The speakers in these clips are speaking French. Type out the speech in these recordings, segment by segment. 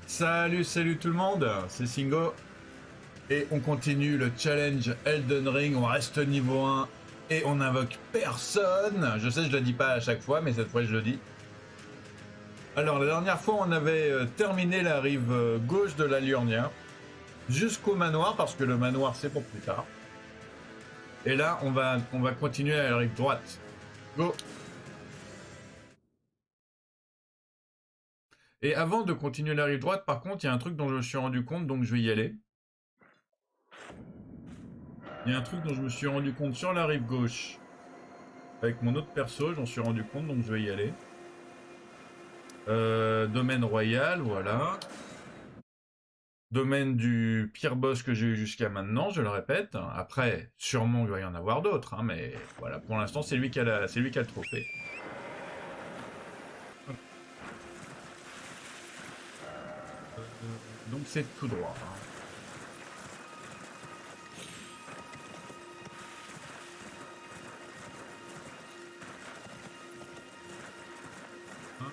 Salut tout le monde, c'est Singo et on continue le challenge Elden Ring, on reste niveau 1 et on invoque personne. Je sais, je le dis pas à chaque fois, mais cette fois je le dis. Alors la dernière fois on avait terminé la rive gauche de la Liurnia jusqu'au manoir, parce que le manoir c'est pour plus tard. Et là on va continuer à la rive droite. Go. Et avant de continuer la rive droite, par contre, il y a un truc dont je me suis rendu compte, donc je vais y aller. Il y a un truc dont je me suis rendu compte sur la rive gauche. Avec mon autre perso, j'en suis rendu compte, donc je vais y aller. Domaine royal, voilà. Domaine du pire boss que j'ai eu jusqu'à maintenant, je le répète. Après, sûrement il va y en avoir d'autres, hein, mais voilà, pour l'instant, c'est lui qui a le trophée. Donc c'est tout droit. Hein.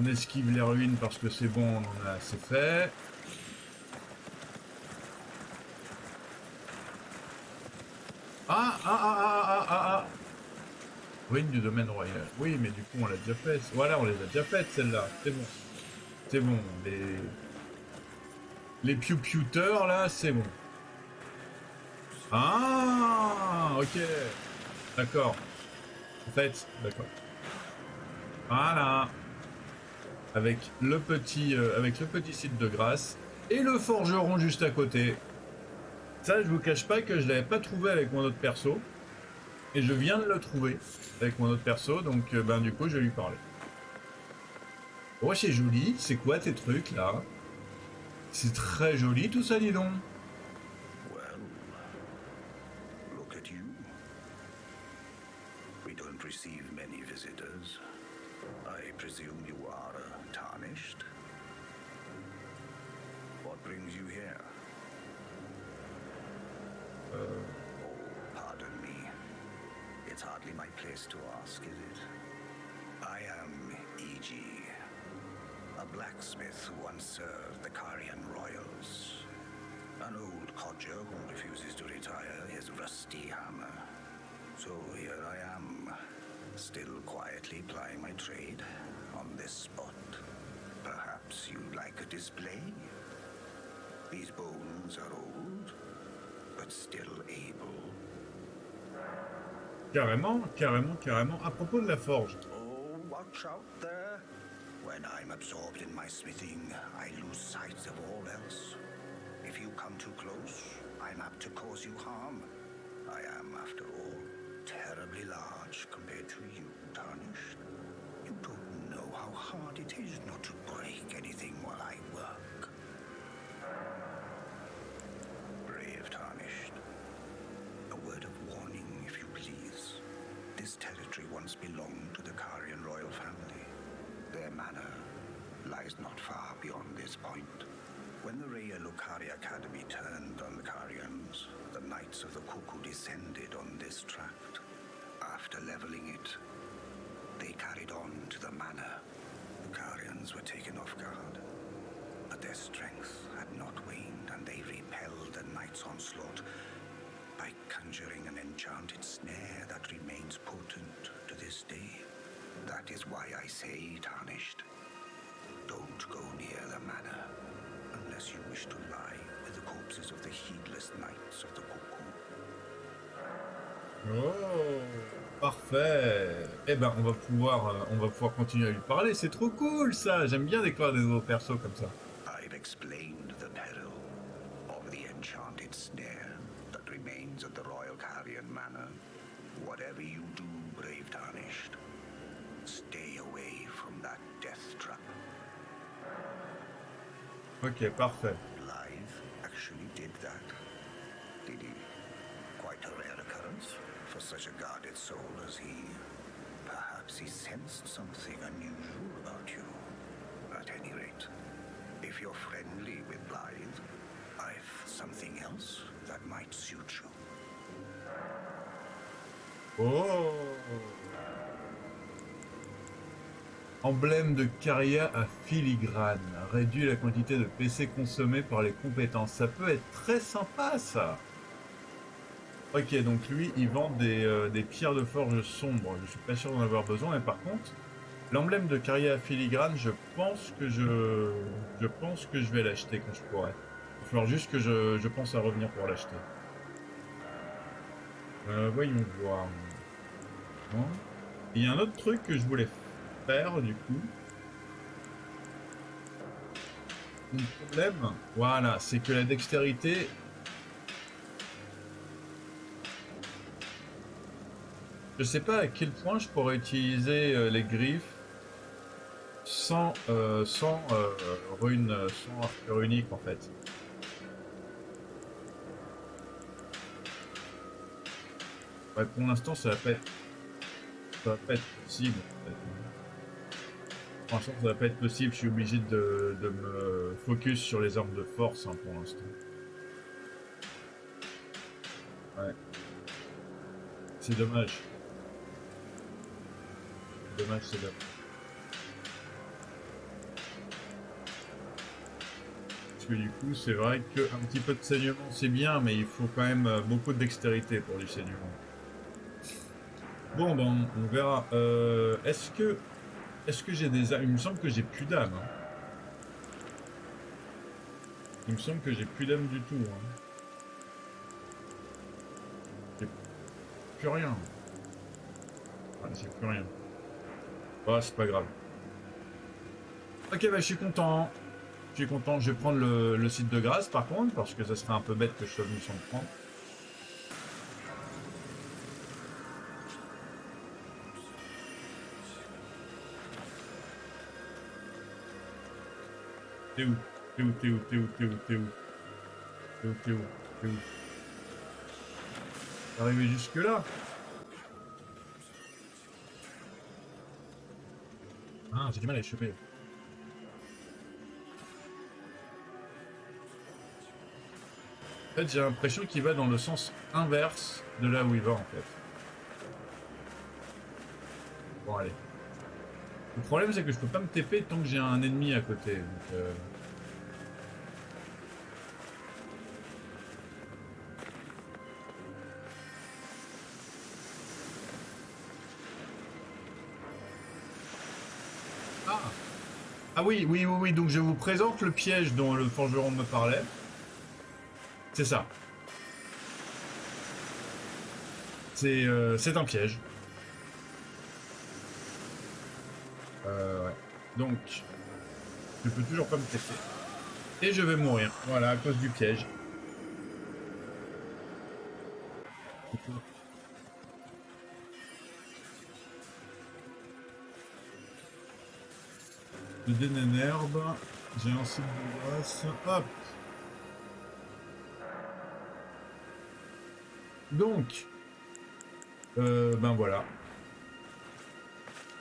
On esquive les ruines parce que c'est bon, on en a assez fait. Ah. Ruine du domaine royal. Oui, mais du coup, on l'a déjà fait. Voilà, on les a déjà faites, celles-là. C'est bon. C'est bon. Les pew-pewters, là, c'est bon. Ah, ok. D'accord. En fait, d'accord. Voilà. Avec le petit site de grâce et le forgeron juste à côté. Ça, je vous cache pas que je l'avais pas trouvé avec mon autre perso. Et je viens de le trouver avec mon autre perso, donc ben du coup, je vais lui parler. Oh, c'est joli. C'est quoi tes trucs, là? C'est très joli, tout ça, dis donc. Well, look at you. We don't receive many visitors. I presume you are tarnished? What brings you here? Oh, pardon me. It's hardly my place to ask, is it? I am E.G., a blacksmith who once served the Carian royals. An old codger who refuses to retire his rusty hammer. So here I am, still quietly plying my trade on this spot. Perhaps you'd like a display? These bones are old, but still able. Carrément. À propos de la forge. Oh, watch out there. When I'm absorbed in my smithing, I lose sight of all else. If you come too close, I'm apt to cause you harm. I am, after all, terribly large compared to you, Tarnished. You don't know how hard it is not to break anything while I work. Brave Tarnished. A word of warning, if you please. This territory once belonged to the Carian royal family. Their manor lies not far beyond this point. When the Raya Lucaria Academy turned on the Carians, the Knights of the Cuckoo descended on this tract. After leveling it, they carried on to the manor. The Carians were taken off guard, but their strength had not waned, and they repelled the Knights' onslaught by conjuring an enchanted snare that remains potent to this day. That is why I say, Tarnished, don't go near the manor unless you wish to lie with the corpses of the heedless Knights of the Cuckoo. Oh, parfait. Eh ben, on va pouvoir continuer à lui parler. C'est trop cool, ça. J'aime bien découvrir des nouveaux persos comme ça. I've explained the peril of the enchanted snare that remains at the Royal Carian Manor. Whatever you do, brave Tarnished, stay away from that death trap. Ok, parfait. Blythe actually did that. Did he? Quite a rare occurrence for such a guarded soul as he. Perhaps he sensed something unusual about you. At any rate, if you're friendly with Blythe, I've something else that might suit you. Oh. Emblème de Caria à filigrane. Réduit la quantité de PC consommée par les compétences. Ça peut être très sympa, ça. Ok, donc lui, il vend des pierres de forge sombres. Je suis pas sûr d'en avoir besoin, mais par contre, l'emblème de Caria à filigrane, je pense que je vais l'acheter quand je pourrai. Il va falloir juste que je pense à revenir pour l'acheter. Voyons voir. Bon. Il y a un autre truc que je voulais faire, du coup. Le problème, voilà, c'est que la dextérité, je sais pas à quel point je pourrais utiliser les griffes sans rune, sans arcure unique en fait. Ouais, pour l'instant, ça va pas être possible. En fait. Pour l'instant, ça va pas être possible. Je suis obligé de me focus sur les armes de force hein, pour l'instant. Ouais, c'est dommage. C'est dommage, c'est dommage. Parce que du coup, c'est vrai qu'un petit peu de saignement, c'est bien, mais il faut quand même beaucoup de dextérité pour du saignement. Bon, ben, on verra. Est-ce que j'ai des âmes? Il me semble que j'ai plus d'âme. Hein. Il me semble que j'ai plus d'âme du tout. Hein. J'ai plus rien. Ouais, j'ai plus rien. Oh, c'est pas grave. Ok, bah, je suis content. Je suis content. Je vais prendre le site de grâce par contre, parce que ça serait un peu bête que je sois venu sans le prendre. T'es où? T'es où? T'es où? T'es où? T'es où? T'es où? T'es où? T'es où? T'es où? T'es arrivé jusque là? Ah, j'ai du mal à les choper. En fait, j'ai l'impression qu'il va dans le sens inverse de là où il va en fait. Bon, allez. Le problème, c'est que je peux pas me TP tant que j'ai un ennemi à côté. Donc, Ah! Ah oui, oui, oui, oui. Donc, je vous présente le piège dont le forgeron me parlait. C'est ça. C'est un piège. Ouais. Donc, je peux toujours pas me TP. Et je vais mourir. Voilà, à cause du piège. Je dénène herbe. J'ai un site de grâce. Hop! Donc, ben voilà.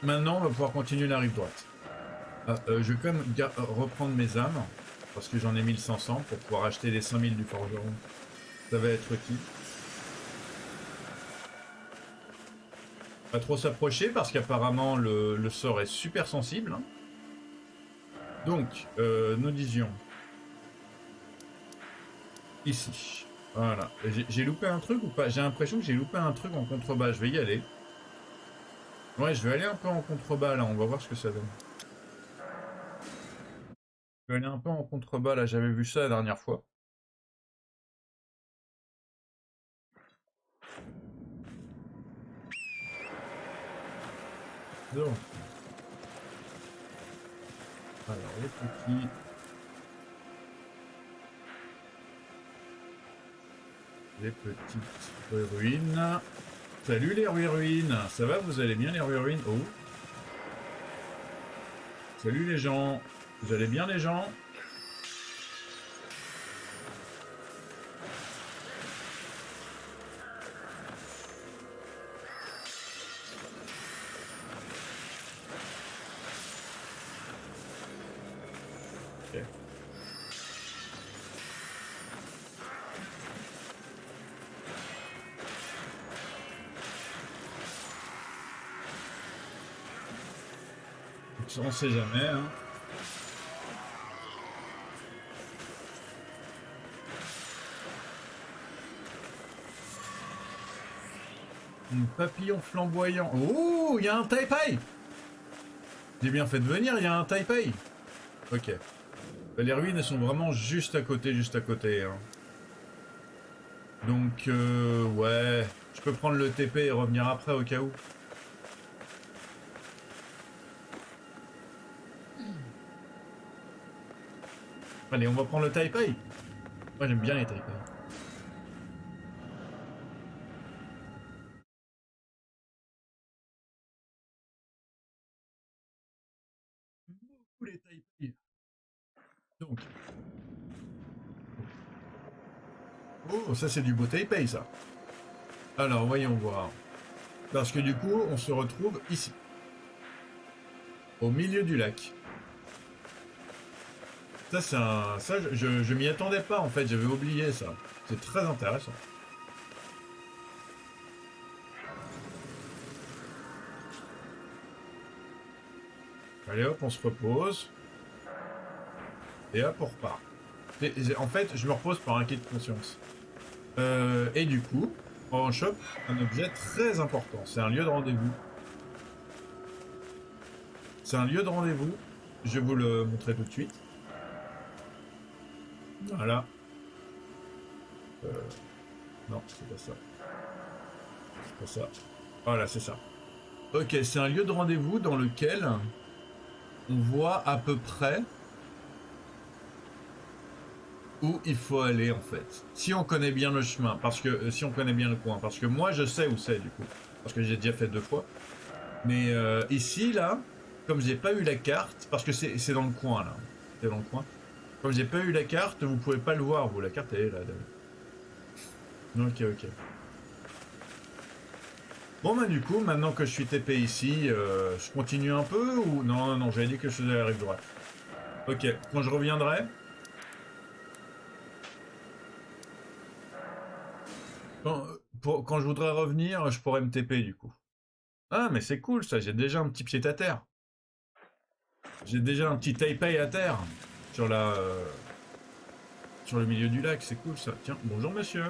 Maintenant, on va pouvoir continuer la rive droite. Je vais quand même reprendre mes âmes, parce que j'en ai 1500 pour pouvoir acheter les 5000 du forgeron. Ça va être utile. Pas trop s'approcher, parce qu'apparemment le sort est super sensible. Hein. Donc, nous disions... Ici. Voilà. J'ai loupé un truc ou pas? J'ai l'impression que j'ai loupé un truc en contrebas. Je vais y aller. Ouais, je vais aller un peu en contrebas là. On va voir ce que ça donne. Je vais aller un peu en contrebas là. J'avais vu ça la dernière fois. Donc. Alors, les petits. Les petites ruines. Salut les ruines. Ça va, vous allez bien les ruines? Oh. Salut les gens. Vous allez bien les gens? Ok. On sait jamais, hein. Un papillon flamboyant. Oh, il y a un Taipei. J'ai bien fait de venir, il y a un Taipei. Ok. Les ruines, elles sont vraiment juste à côté, hein. Donc, ouais. Je peux prendre le TP et revenir après au cas où. Allez, on va prendre le Taipei. Moi, j'aime bien les Taipei. Beaucoup les Taipei. Donc. Oh, ça c'est du beau Taipei, ça. Alors, voyons voir. Parce que du coup, on se retrouve ici. Au milieu du lac. Ça, c'est un... Ça, je m'y attendais pas, en fait. J'avais oublié ça. C'est très intéressant. Allez hop, on se repose. Et hop, on repart. En fait, je me repose par un kit de conscience. Et du coup, on chope un objet très important. C'est un lieu de rendez-vous. C'est un lieu de rendez-vous. Je vais vous le montrer tout de suite. Voilà. Non, c'est pas ça. C'est pas ça. Voilà, c'est ça. Ok, c'est un lieu de rendez-vous dans lequel on voit à peu près où il faut aller en fait. Si on connaît bien le chemin, parce que si on connaît bien le coin, parce que moi je sais où c'est du coup, parce que j'ai déjà fait 2 fois. Mais ici là, comme j'ai pas eu la carte, parce que c'est dans le coin là, c'est dans le coin. Comme j'ai pas eu la carte, vous pouvez pas le voir vous. La carte elle est là. Ok, ok. Bon bah du coup, maintenant que je suis TP ici, je continue un peu ou non non non, j'avais dit que je faisais la rive droite. Ok, quand je reviendrai. Quand je voudrais revenir, je pourrais me TP du coup. Ah, mais c'est cool ça, j'ai déjà un petit pied à terre. J'ai déjà un petit Taipei à terre. Sur la... sur le milieu du lac, c'est cool ça. Tiens, bonjour monsieur.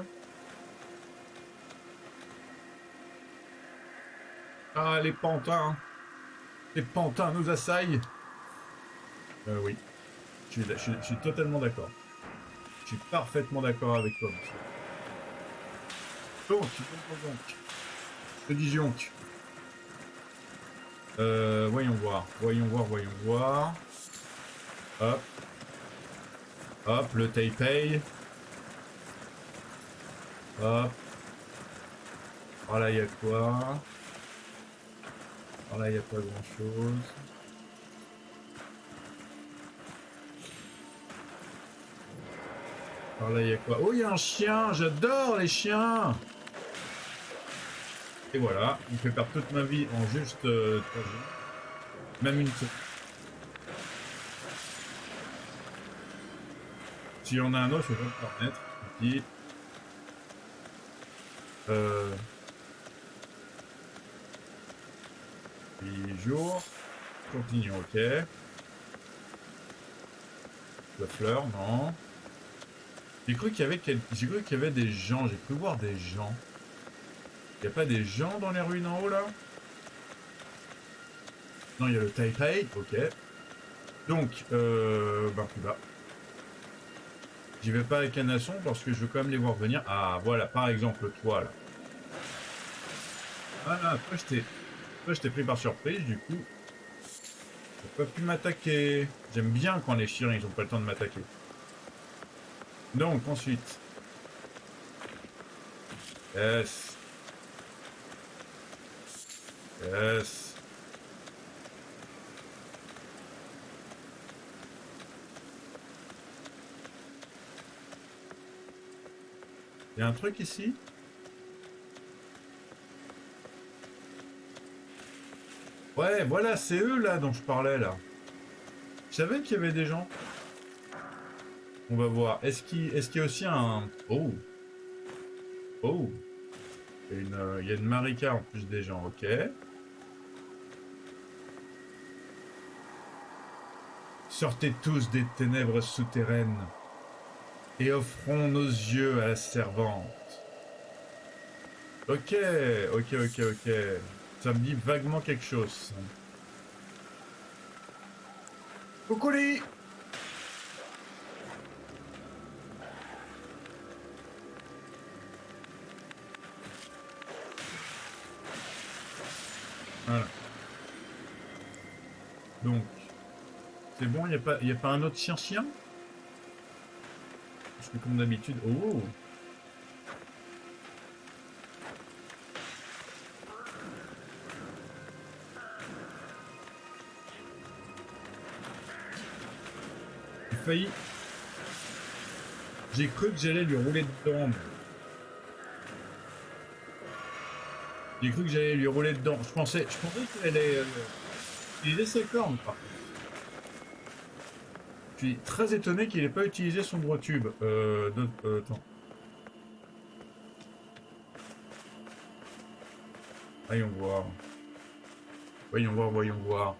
Ah, les pantins. Les pantins nous assaillent. Oui, je suis totalement d'accord. Je suis parfaitement d'accord avec toi, monsieur. Donc. Que dis-je donc. Voyons voir. Voyons voir. Hop. Hop, le Taipei. Hop. Voilà, il y a quoi? Voilà, il n'y a pas grand chose. Alors là, il y a quoi? Oh, il y a un chien! J'adore les chiens! Et voilà, il me fait perdre toute ma vie en juste 3 jours. Même une seconde. S'il y en a un autre, je peux pas le permettre. Petit. 8 jours. Continue, ok. La fleur, non. J'ai cru qu'il y avait des gens. J'ai cru voir des gens. Il n'y a pas des gens dans les ruines en haut là? Non, il y a le Taipei, ok. Donc, ben plus bas. J'y vais pas avec un nasson parce que je veux quand même les voir venir. Ah, voilà, par exemple, toi là. Voilà, toi je t'ai pris par surprise, du coup. T'as pas pu m'attaquer. J'aime bien quand les chiens ils ont pas le temps de m'attaquer. Donc, ensuite. Yes. Yes. Il y a un truc ici? Ouais, voilà, c'est eux là dont je parlais là. Je savais qu'il y avait des gens. On va voir. Est-ce qu'il y a aussi un... Oh. Oh. Il y a une Marika en plus des gens, ok. Sortez tous des ténèbres souterraines et offrons nos yeux à la servante. Ok, ok. Ça me dit vaguement quelque chose. Coucou les... Voilà. Donc, c'est bon, il n'y a pas un autre chien? Je fais comme d'habitude. Oh! J'ai failli. J'ai cru que j'allais lui rouler dedans. J'ai cru que j'allais lui rouler dedans. Je pensais qu'il allait utiliser ses cornes. Par contre. Je suis très étonné qu'il n'ait pas utilisé son gros tube. Attends. Voyons voir. Voyons voir.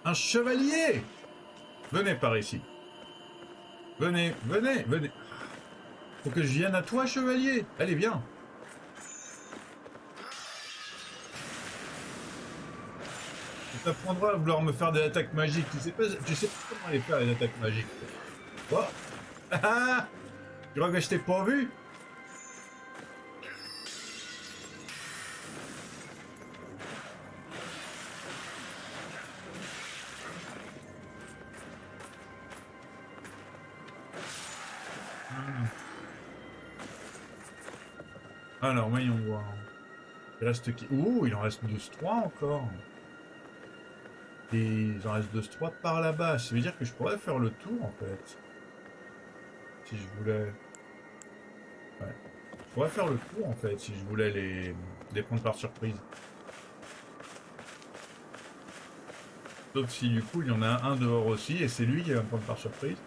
Un chevalier! Venez par ici. Venez. Faut que je vienne à toi, chevalier. Allez, viens. Tu t'apprendras à vouloir me faire des attaques magiques. Tu sais pas comment les faire, les attaques magiques. Quoi? Ah! Tu crois que je t'ai pas vu? Alors, voyons voir. Il reste qui? Ouh, il en reste 12-3 encore. Et il en reste 2-3 par là-bas. Ça veut dire que je pourrais faire le tour en fait. Si je voulais. Ouais. Je pourrais faire le tour en fait si je voulais les prendre par surprise. Sauf si du coup il y en a un dehors aussi et c'est lui qui va me prendre par surprise.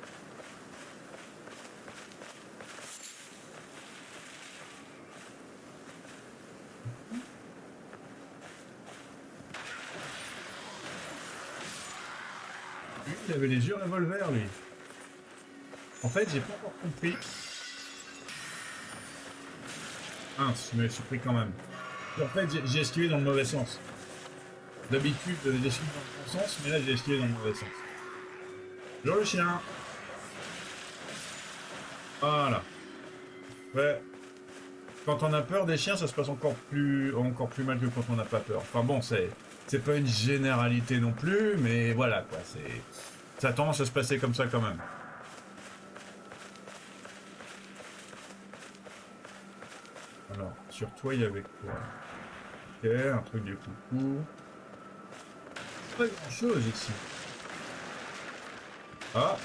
Lui, il avait les yeux revolver lui. En fait, j'ai pas encore compris. Ah, je me suis pris quand même. En fait, j'ai esquivé dans le mauvais sens. D'habitude, j'esquive dans le bon sens, mais là, j'ai esquivé dans le mauvais sens. Bonjour le chien. Voilà. Ouais. Quand on a peur des chiens, ça se passe encore plus mal que quand on n'a pas peur. Enfin bon, c'est pas une généralité non plus, mais voilà quoi. Ça a tendance à se passer comme ça quand même. Alors, sur toi, il y avait quoi? Ok, un truc du coucou. Pas grand chose ici. Ah.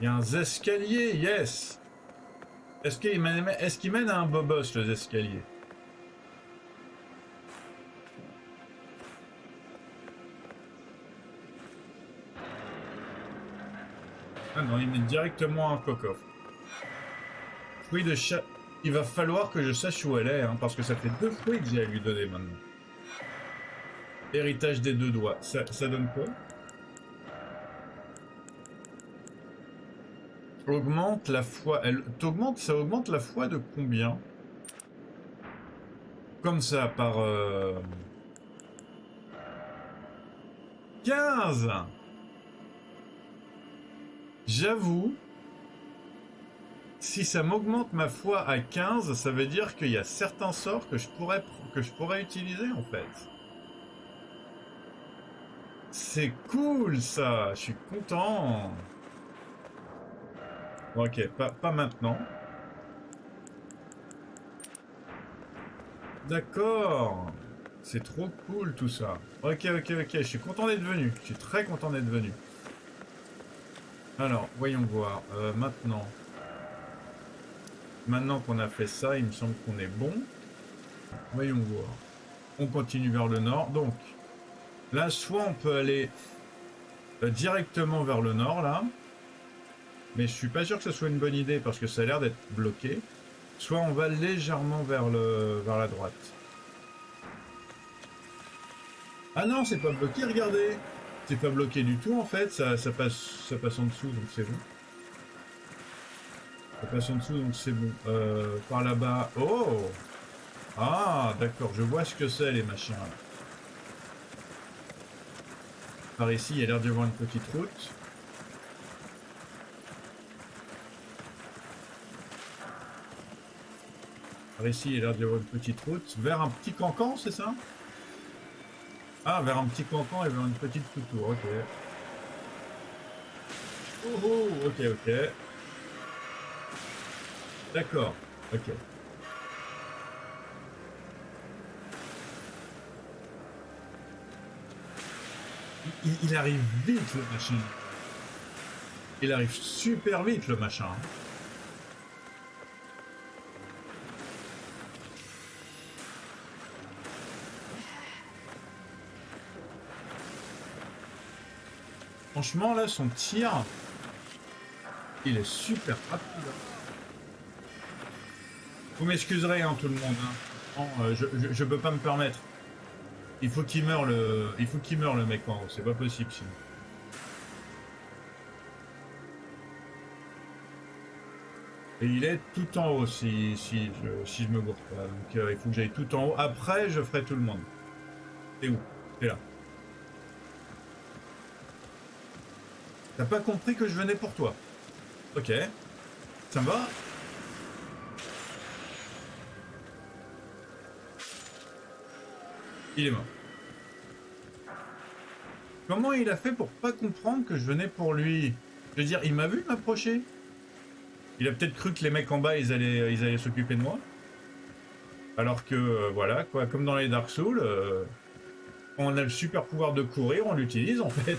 Il y a un escalier, yes. Est-ce qu'il mène à un bobos, les escaliers? Ah non, il mène directement à un cocoffre. Fruit de chat. Il va falloir que je sache où elle est, hein, parce que ça fait 2 fruits que j'ai à lui donner maintenant. Héritage des 2 doigts. Ça donne quoi? Augmente la foi. Ça augmente la foi de combien? Comme ça, par 15. J'avoue, si ça m'augmente ma foi à 15, ça veut dire qu'il y a certains sorts que je pourrais utiliser en fait. C'est cool ça, je suis content. Ok, pas maintenant. D'accord. C'est trop cool tout ça. Ok, je suis content d'être venu. Je suis très content d'être venu. Alors, voyons voir. Maintenant qu'on a fait ça, il me semble qu'on est bon. Voyons voir. On continue vers le nord. Donc, là, soit on peut aller directement vers le nord, là. Mais je suis pas sûr que ce soit une bonne idée parce que ça a l'air d'être bloqué. Soit on va légèrement vers la droite. Ah non, c'est pas bloqué, regardez. C'est pas bloqué du tout en fait, ça passe en dessous, donc c'est bon. Ça passe en dessous, donc c'est bon. Par là-bas. Oh! Ah, d'accord, je vois ce que c'est les machins. Par ici, il y a l'air d'y avoir une petite route. Par ici, il y a l'air d'y avoir une petite route. Vers un petit cancan, c'est ça? Ah, vers un petit cancan et vers une petite toutour, ok. Oh, oh, ok, ok. D'accord, ok. Il arrive vite le machin. Il arrive super vite le machin. Franchement là son tir, il est super rapide. Vous m'excuserez hein, tout le monde. Hein. Je peux pas me permettre. Il faut qu'il meure le mec en haut, c'est pas possible sinon. Et il est tout en haut si je me gourre pas. Donc il faut que j'aille tout en haut. Après je ferai tout le monde. T'es où? T'es là. T'as pas compris que je venais pour toi? Ok. Ça me va? Il est mort. Comment il a fait pour pas comprendre que je venais pour lui? Je veux dire, il m'a vu m'approcher. Il a peut-être cru que les mecs en bas, ils allaient s'occuper de moi. Alors que, voilà, quoi, comme dans les Dark Souls, on a le super pouvoir de courir, on l'utilise en fait.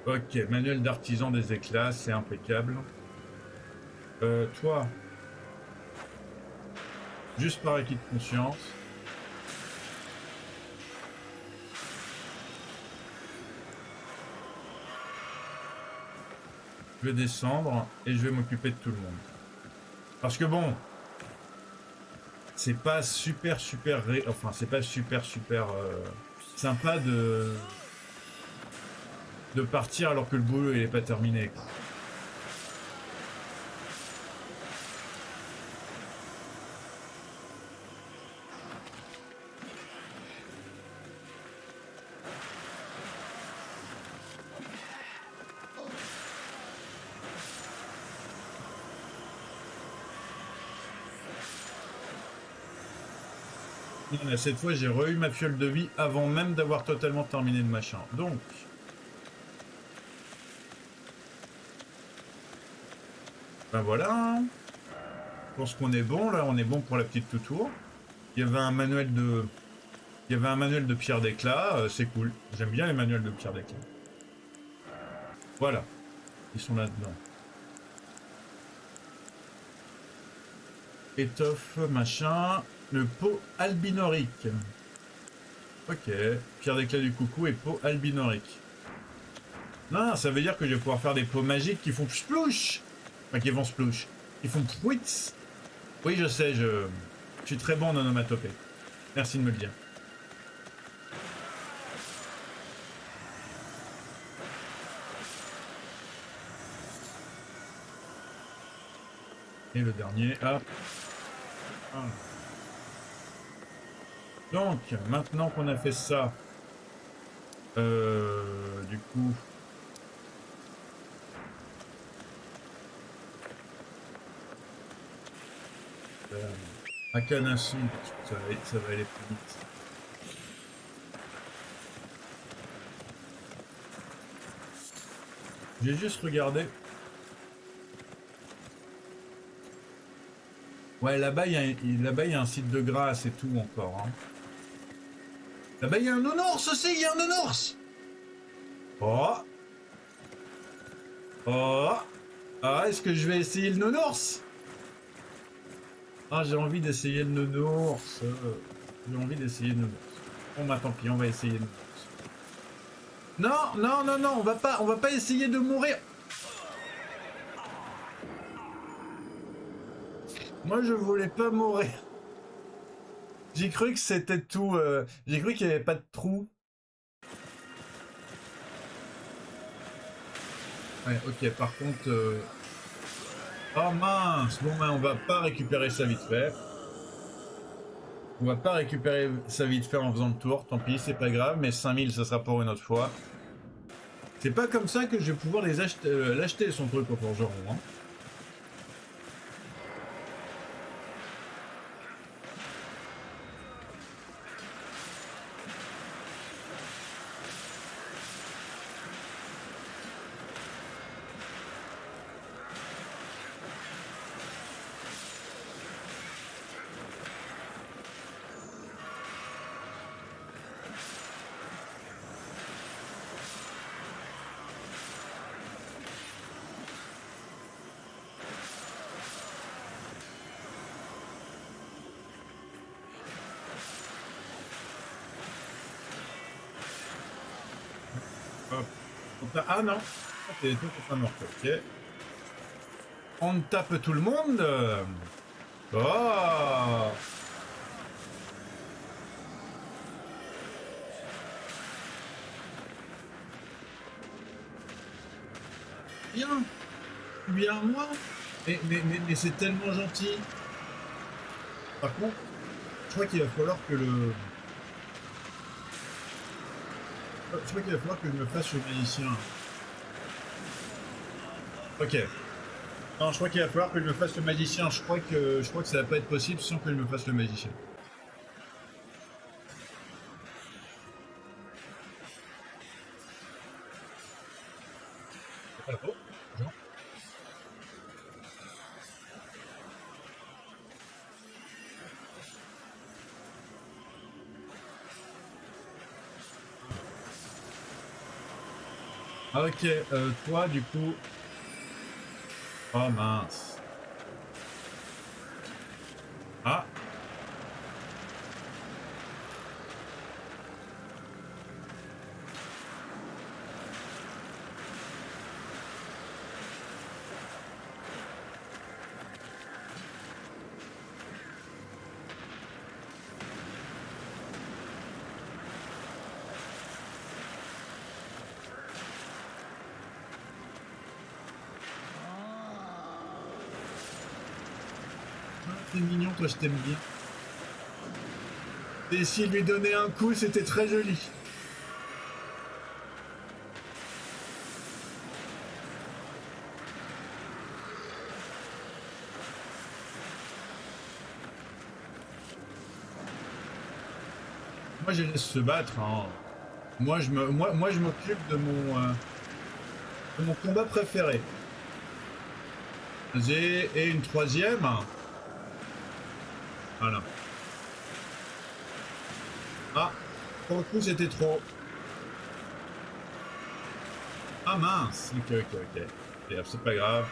Ok, manuel d'artisan des éclats, c'est impeccable. Toi, juste par acquis de conscience. Je vais descendre et je vais m'occuper de tout le monde. Parce que bon, c'est pas super enfin c'est pas super sympa de partir alors que le boulot il est pas terminé. Quoi. Non, mais cette fois j'ai re-eu ma fiole de vie avant même d'avoir totalement terminé le machin. Donc ben voilà. Je pense qu'on est bon là, on est bon pour la petite toutour. Il y avait un manuel de pierre d'éclat, c'est cool. J'aime bien les manuels de pierre d'éclat. Voilà, ils sont là-dedans. Étoffe, machin. Le pot albinorique. Ok, pierre d'éclat du coucou et pot albinorique. Non, ça veut dire que je vais pouvoir faire des pots magiques qui font splouch. Enfin, qui vont splouch. Qui font pwitz. Oui, je sais, je suis très bon en onomatopée. Merci de me le dire. Et le dernier, hop. Ah. Donc, maintenant qu'on a fait ça, du coup... à canne à son, ça va aller plus vite. J'ai juste regardé. Ouais, là-bas, il y a un site de grâce et tout encore. Hein. Là-bas, il y a un nounours aussi, il y a un nounours. Oh. Oh. Ah, est-ce que je vais essayer le nounours? Ah, j'ai envie d'essayer le nounours. J'ai envie d'essayer le nounours. Bon, bah tant pis, on va essayer le nounours. Non, non, non, non, on va pas essayer de mourir. Moi, je voulais pas mourir. J'ai cru que c'était tout. J'ai cru qu'il n'y avait pas de trou. Ouais, ok, par contre. Oh mince! Bon, ben, on va pas récupérer ça vite fait. On va pas récupérer ça vite fait en faisant le tour. Tant pis, c'est pas grave, mais 5000, ça sera pour une autre fois. C'est pas comme ça que je vais pouvoir les acheter, l'acheter son truc au forgeron. Hein. Hop. Ah non! T'es tout pour mort. Ok. On tape tout le monde! Oh! Bien! Bien moi! Mais c'est tellement gentil! Par contre, je crois qu'il va falloir que le. Je crois qu'il va falloir que je me fasse le magicien. Ok. Non, je crois qu'il va falloir que je me fasse le magicien. Je crois que ça va pas être possible sans que je me fasse le magicien. Oh, Jean. Ah, ok, toi du coup. Oh mince. Ah, t'es mignon, toi je t'aime bien. Et s'il lui donnait un coup, c'était très joli. Moi je laisse se battre. Hein. Moi, je m'occupe de mon combat préféré. Et une troisième. Voilà. Ah, pour le coup, c'était trop. Ah mince. Ok, ok, ok. C'est pas grave.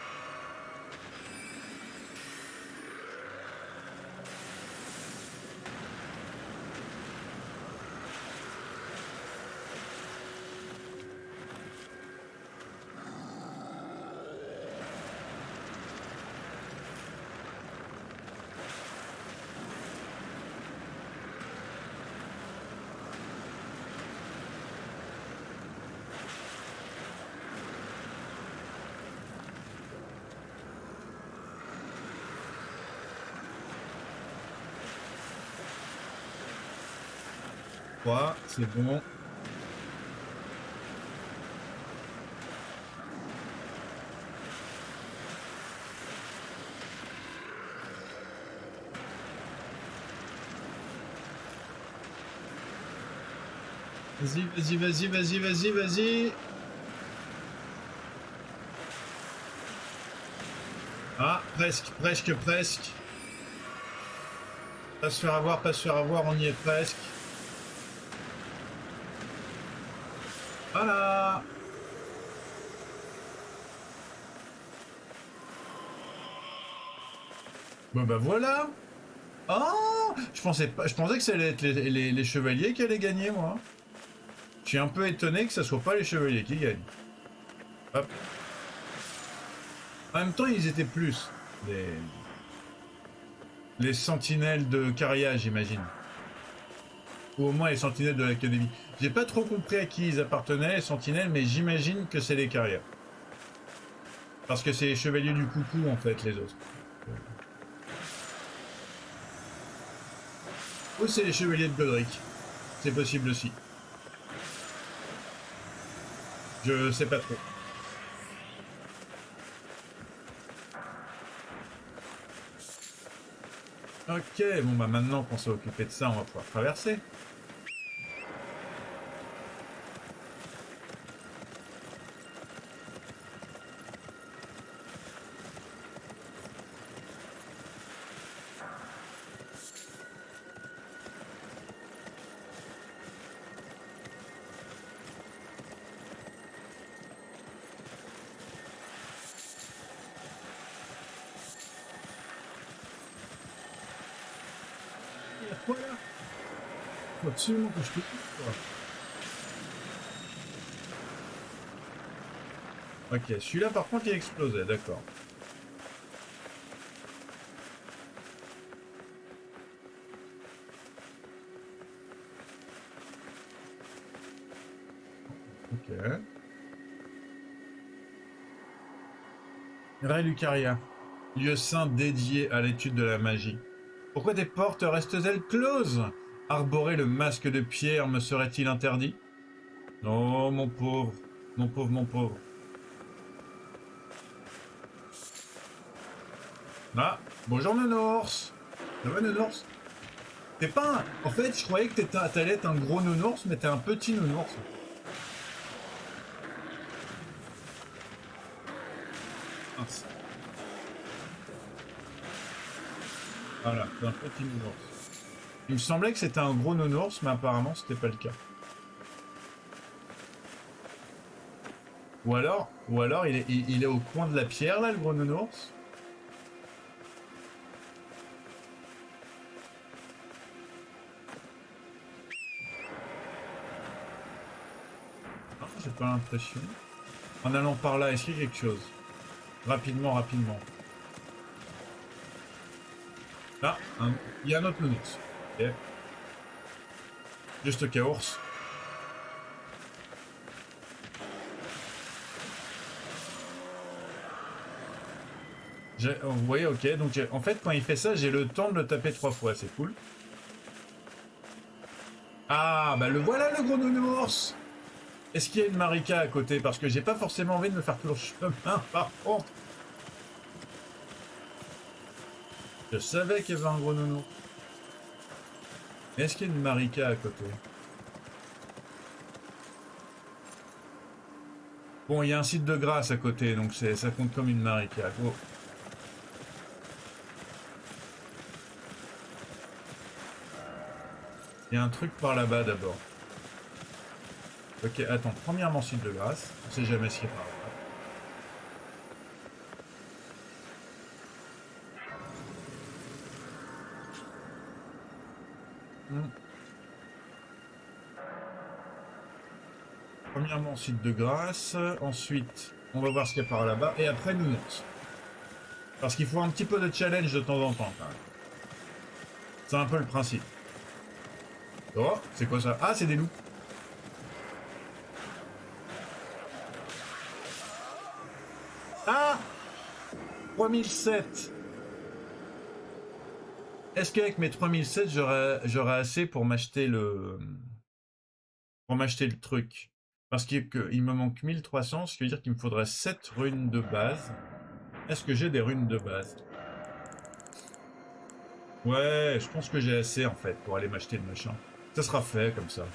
Trois, c'est bon. Vas-y, vas-y, vas-y, vas-y, vas-y, vas-y. Ah, presque, presque, presque. Pas se faire avoir, pas se faire avoir, on y est presque. Voilà. Bon bah voilà. Oh, je pensais que ça allait être les chevaliers qui allaient gagner, moi. Je suis un peu étonné que ça soit pas les chevaliers qui gagnent. Hop. En même temps, ils étaient plus les sentinelles de Caria, j'imagine. Ou au moins les sentinelles de l'académie. J'ai pas trop compris à qui ils appartenaient, les sentinelles, mais j'imagine que c'est les carrières. Parce que c'est les chevaliers du coucou, en fait, les autres. Ou c'est les chevaliers de Godric. C'est possible aussi. Je sais pas trop. Ok, bon bah maintenant qu'on s'est occupé de ça, on va pouvoir traverser. Voilà. Faut absolument que je te coupe, quoi. Ok, celui-là par contre il explosait, d'accord. Ok. Ray Lucaria, lieu saint dédié à l'étude de la magie. Pourquoi tes portes restent-elles closes? Arborer le masque de pierre me serait-il interdit? Oh mon pauvre, mon pauvre, mon pauvre. Ah, bonjour Nounours. Ça va Nounours? T'es pas un... En fait, je croyais que t'allais être un gros Nounours, mais t'es un petit Nounours. Mince. Voilà, t'es un petit Nounours. Il me semblait que c'était un gros Nounours, mais apparemment c'était pas le cas. Ou alors il est au coin de la pierre là, le gros Nounours? Non, j'ai pas l'impression. En allant par là, est-ce qu'il y a quelque chose? Rapidement, rapidement. Là, il y a un autre Nounours. Ok. Juste au cas ours. Vous voyez, ok. Donc en fait, quand il fait ça, j'ai le temps de le taper 3 fois. C'est cool. Ah, bah le voilà le gros Nounours. Est-ce qu'il y a une Marika à côté? Parce que j'ai pas forcément envie de me faire tout le chemin, par contre. Je savais qu'il y avait un gros Nounours. Mais est-ce qu'il y a une Marika à côté? Bon, il y a un site de grâce à côté, donc ça compte comme une Marika. Oh. Il y a un truc par là-bas d'abord. Ok, attends, premièrement site de grâce. On sait jamais ce qui est par là. Premièrement, site de grâce. Ensuite, on va voir ce qu'il y a par là-bas. Et après, nous monte. Parce qu'il faut un petit peu de challenge de temps en temps, quand même. C'est un peu le principe. Oh, c'est quoi ça? Ah, c'est des loups. Ah 3007. Est-ce qu'avec mes 3007, j'aurais assez pour m'acheter le... truc? Parce qu'il me manque 1300, ce qui veut dire qu'il me faudrait 7 runes de base. Est-ce que j'ai des runes de base? Ouais, je pense que j'ai assez en fait pour aller m'acheter le machin. Ça sera fait comme ça.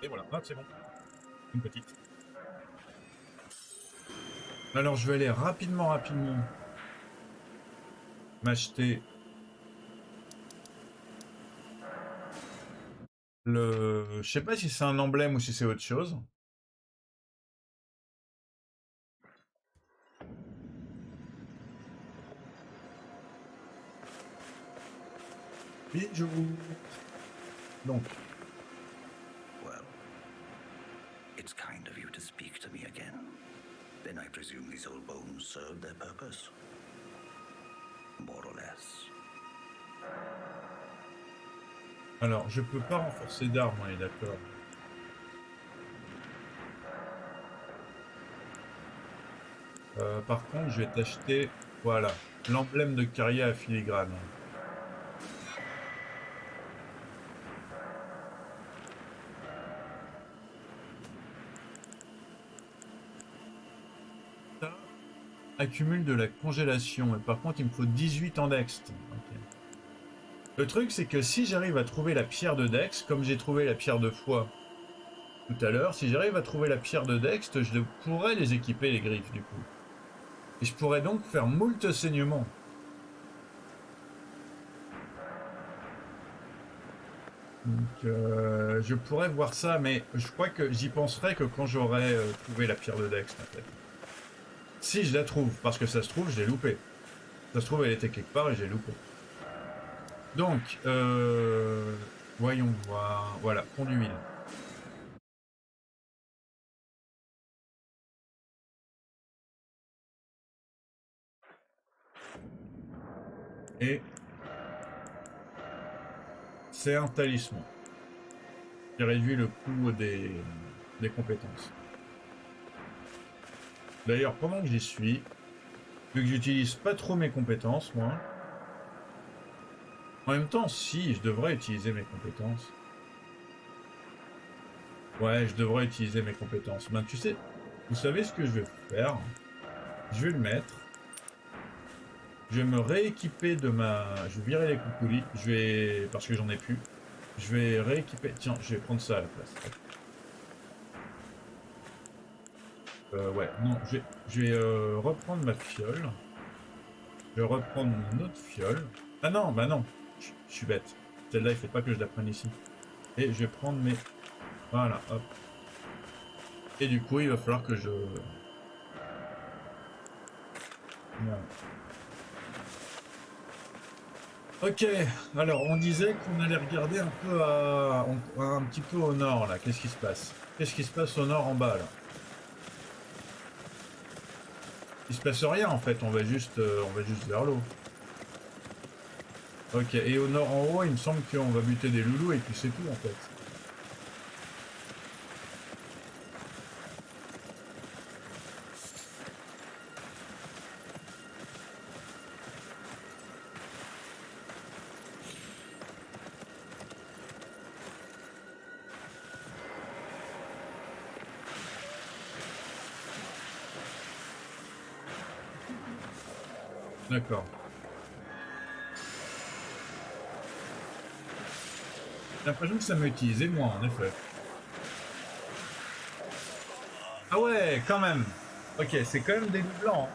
Et voilà, hop, c'est bon. Une petite. Alors je vais aller rapidement m'acheter le... Je sais pas si c'est un emblème ou si c'est autre chose. Et je vous... Donc, Well, it's kind of you to speak to me again. Then I presume these old bones served their purpose. More or less. Alors, je peux pas renforcer d'armes, on est d'accord. Par contre, je vais t'acheter, voilà, l'emblème de Caria à filigrane. Ça accumule de la congélation, et par contre, il me faut 18 en dex. Okay. Le truc, c'est que si j'arrive à trouver la pierre de dex, comme j'ai trouvé la pierre de foi tout à l'heure, si j'arrive à trouver la pierre de dex, je pourrais les équiper, les griffes, du coup. Et je pourrais donc faire moult saignements. Donc je pourrais voir ça, mais je crois que j'y penserai que quand j'aurai trouvé la pierre de Dex, en fait. Si je la trouve, parce que ça se trouve, je l'ai loupé. Ça se trouve, elle était quelque part et j'ai loupé. Donc, voyons voir. Voilà, pont d'huile. Et c'est un talisman qui réduit le coût des compétences. D'ailleurs, pendant que j'y suis, vu que j'utilise pas trop mes compétences, moi, en même temps, si, je devrais utiliser mes compétences. Ouais, je devrais utiliser mes compétences. Ben, tu sais, vous savez ce que je vais faire? Je vais le mettre. Je vais me rééquiper de ma... Je vais virer les coucoulis. Je vais... Parce que j'en ai plus. Je vais rééquiper... Tiens, je vais prendre ça à la place. Ouais, non, je vais reprendre ma fiole. Je vais reprendre mon autre fiole. Ah non, bah non. Je suis bête. Celle-là, il faut pas que je la prenne ici. Et je vais prendre mes... Voilà, hop. Et du coup, il va falloir que je... Voilà. Ok, alors on disait qu'on allait regarder un peu un petit peu au nord là. Qu'est-ce qui se passe? Qu'est-ce qui se passe au nord en bas là? Il se passe rien en fait, on va juste vers l'eau. Ok, et au nord en haut, il me semble qu'on va buter des loulous et puis c'est tout en fait. D'accord. J'ai l'impression que ça m'a utilisé moi, en effet. Ah ouais, quand même. Ok, c'est quand même des loups blancs.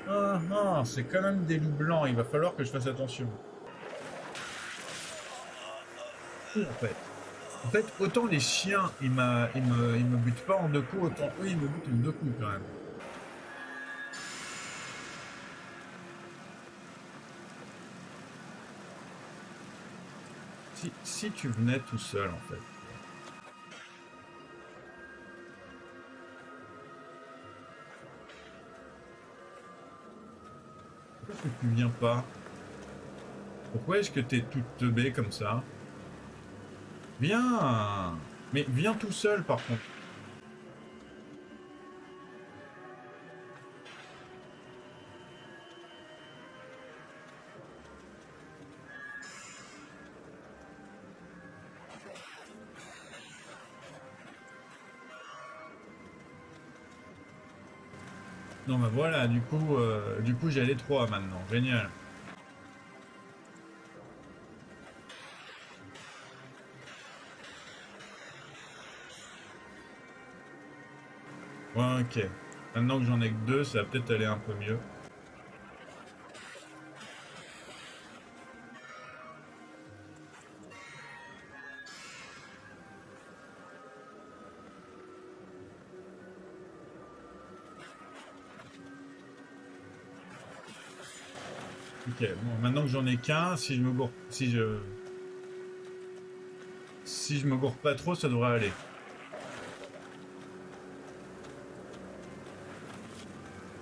Ah, ah, c'est quand même des loups blancs, il va falloir que je fasse attention. En fait, autant les chiens, ils me butent pas en deux coups, autant eux, ils me butent en deux coups quand même. Si tu venais tout seul, en fait. Pourquoi est-ce que tu viens pas? Pourquoi est-ce que t'es toute teubée comme ça? Viens! Mais viens tout seul, par contre. Non, bah voilà, du coup j'ai les trois maintenant. Génial. Ouais, ok. Maintenant que j'en ai que deux, ça va peut-être aller un peu mieux. Ok, bon, maintenant que j'en ai qu'un, si je me gourre pas trop, ça devrait aller.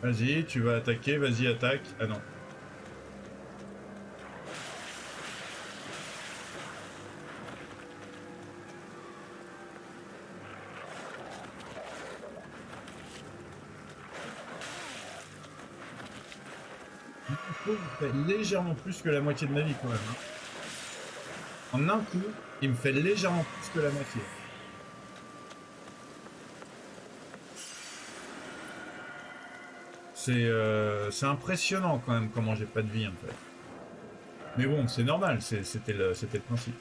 Vas-y, tu vas attaquer, vas-y, attaque. Ah non. Du coup, il fait légèrement plus que la moitié de ma vie quand même, hein. En un coup, il me fait légèrement plus que la moitié. C'est impressionnant quand même comment j'ai pas de vie en fait. Mais bon, c'est normal, c'était le principe.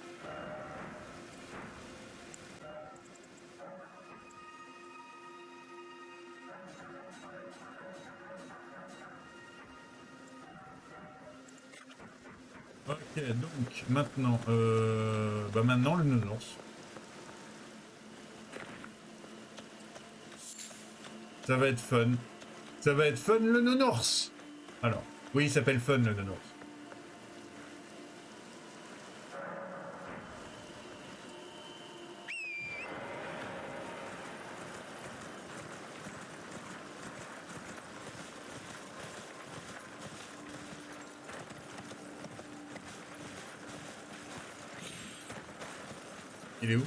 Ok, donc maintenant, maintenant le nounours. Ça va être fun. Ça va être fun le nounours. Alors, oui, il s'appelle fun le nounours. Il est où?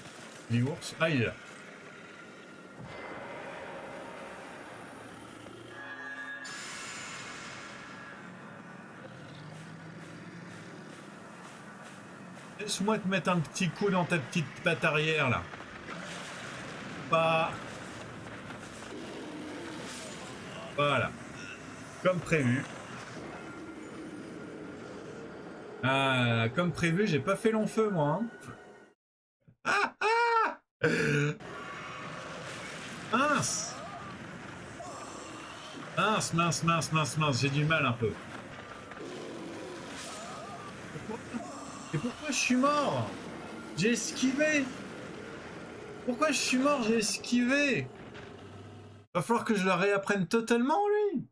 L'ours? Ah, il est là. Laisse-moi te mettre un petit coup dans ta petite patte arrière là. Pas. Voilà. Comme prévu. Ah, comme prévu, j'ai pas fait long feu moi, hein. Ah, ah, mince. Mince, mince, mince, mince, mince, j'ai du mal un peu. Et pourquoi je suis mort? J'ai esquivé. Pourquoi je suis mort? J'ai esquivé. Va falloir que je la réapprenne totalement, lui.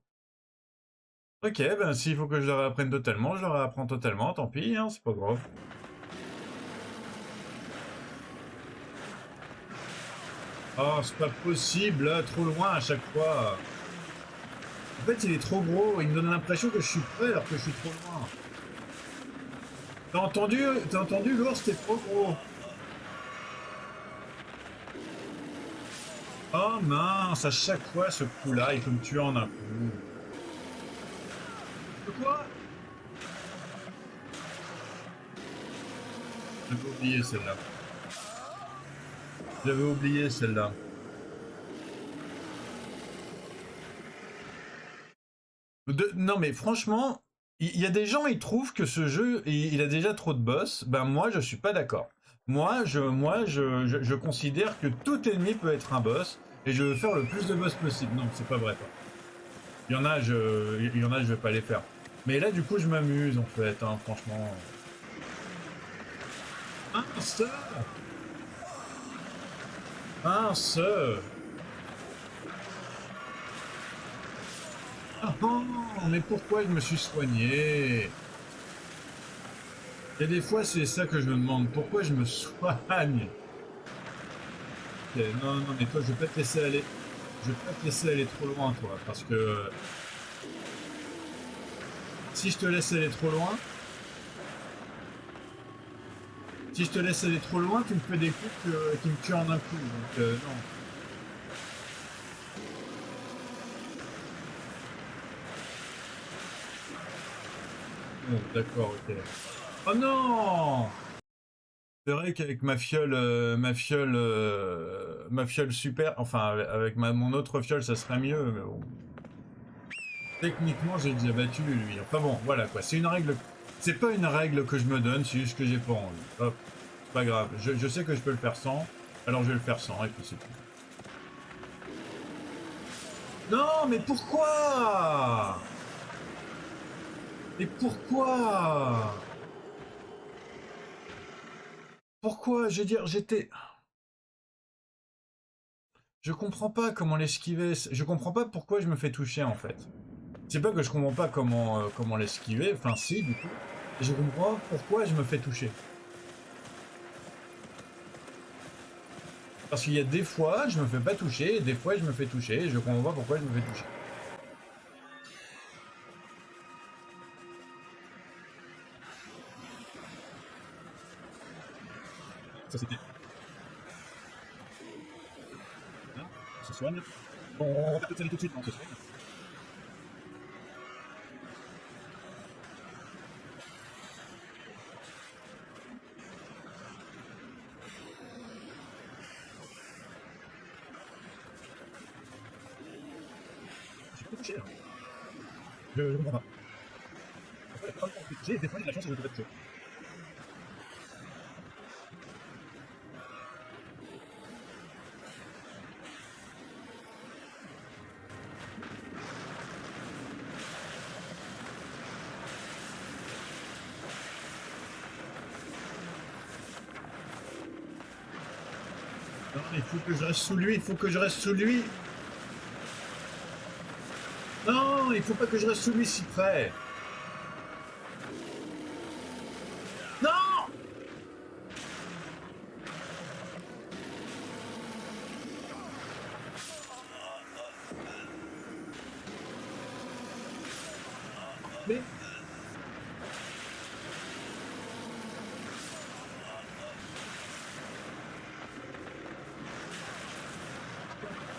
Ok, ben s'il faut que je la réapprenne totalement, je la réapprends totalement, tant pis, hein, c'est pas grave. Oh, c'est pas possible, là, trop loin à chaque fois. En fait, il est trop gros, il me donne l'impression que je suis près alors que je suis trop loin. T'as entendu l'ours, t'es trop gros. Oh mince, à chaque fois, ce coup-là, il peut me tuer en un coup. Quoi? J'avais oublié celle-là. J'avais oublié celle-là. Non mais franchement, il y a des gens ils trouvent que ce jeu il a déjà trop de boss. Ben moi je suis pas d'accord. Je considère que tout ennemi peut être un boss et je veux faire le plus de boss possible. Non c'est pas vrai pas. Il y en a je vais pas les faire. Mais là du coup je m'amuse en fait hein, franchement. Mince, mince. Ah non, mais pourquoi je me suis soigné? Il y a des fois, c'est ça que je me demande. Pourquoi je me soigne? Ok, non, non, mais toi, je vais pas te laisser aller. Je vais pas te laisser aller trop loin, toi. Parce que si je te laisse aller trop loin, si je te laisse aller trop loin, tu me fais des coups qui me tuent en un coup. Donc, non. Bon, d'accord, ok. Oh non! C'est vrai qu'avec ma fiole super, enfin avec mon autre fiole, ça serait mieux, mais bon. Techniquement, j'ai déjà battu lui. Enfin bon, voilà quoi. C'est une règle. C'est pas une règle que je me donne, c'est juste que j'ai pas envie. Hop, c'est pas grave. Je sais que je peux le faire sans, alors je vais le faire sans, et puis c'est tout. Non, mais pourquoi? Mais pourquoi? Pourquoi? Je veux dire, j'étais. Je comprends pas comment l'esquiver. Je comprends pas pourquoi je me fais toucher en fait. C'est pas que je comprends pas comment l'esquiver. Enfin, si, du coup. Je comprends pas pourquoi je me fais toucher. Parce qu'il y a des fois, je me fais pas toucher, et des fois, je me fais toucher, et je comprends pas pourquoi je me fais toucher. Ça c'était... Là, on se soigne. Bon, on va peut-être aller tout de suite, non, on se soigne. J'ai pas touché, là. Je comprends pas. Après, pas le temps de toucher, des fois, il y a la chance de ne pas toucher. Non, il faut que je reste sous lui, il faut que je reste sous lui. Non, il faut pas que je reste sous lui si près. Non! Mais...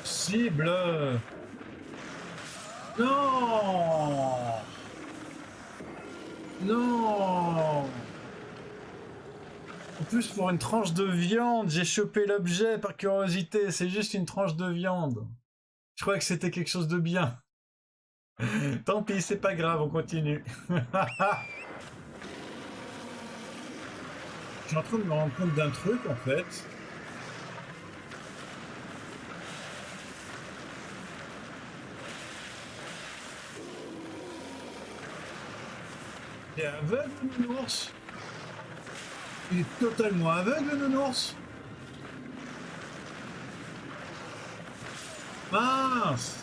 Cible. Non! Non! En plus, pour une tranche de viande, j'ai chopé l'objet par curiosité. C'est juste une tranche de viande. Je croyais que c'était quelque chose de bien. Tant pis, c'est pas grave, on continue. Je suis en train de me rendre compte d'un truc, en fait. Il est aveugle, le nounours. Il est totalement aveugle, le nounours. Mince!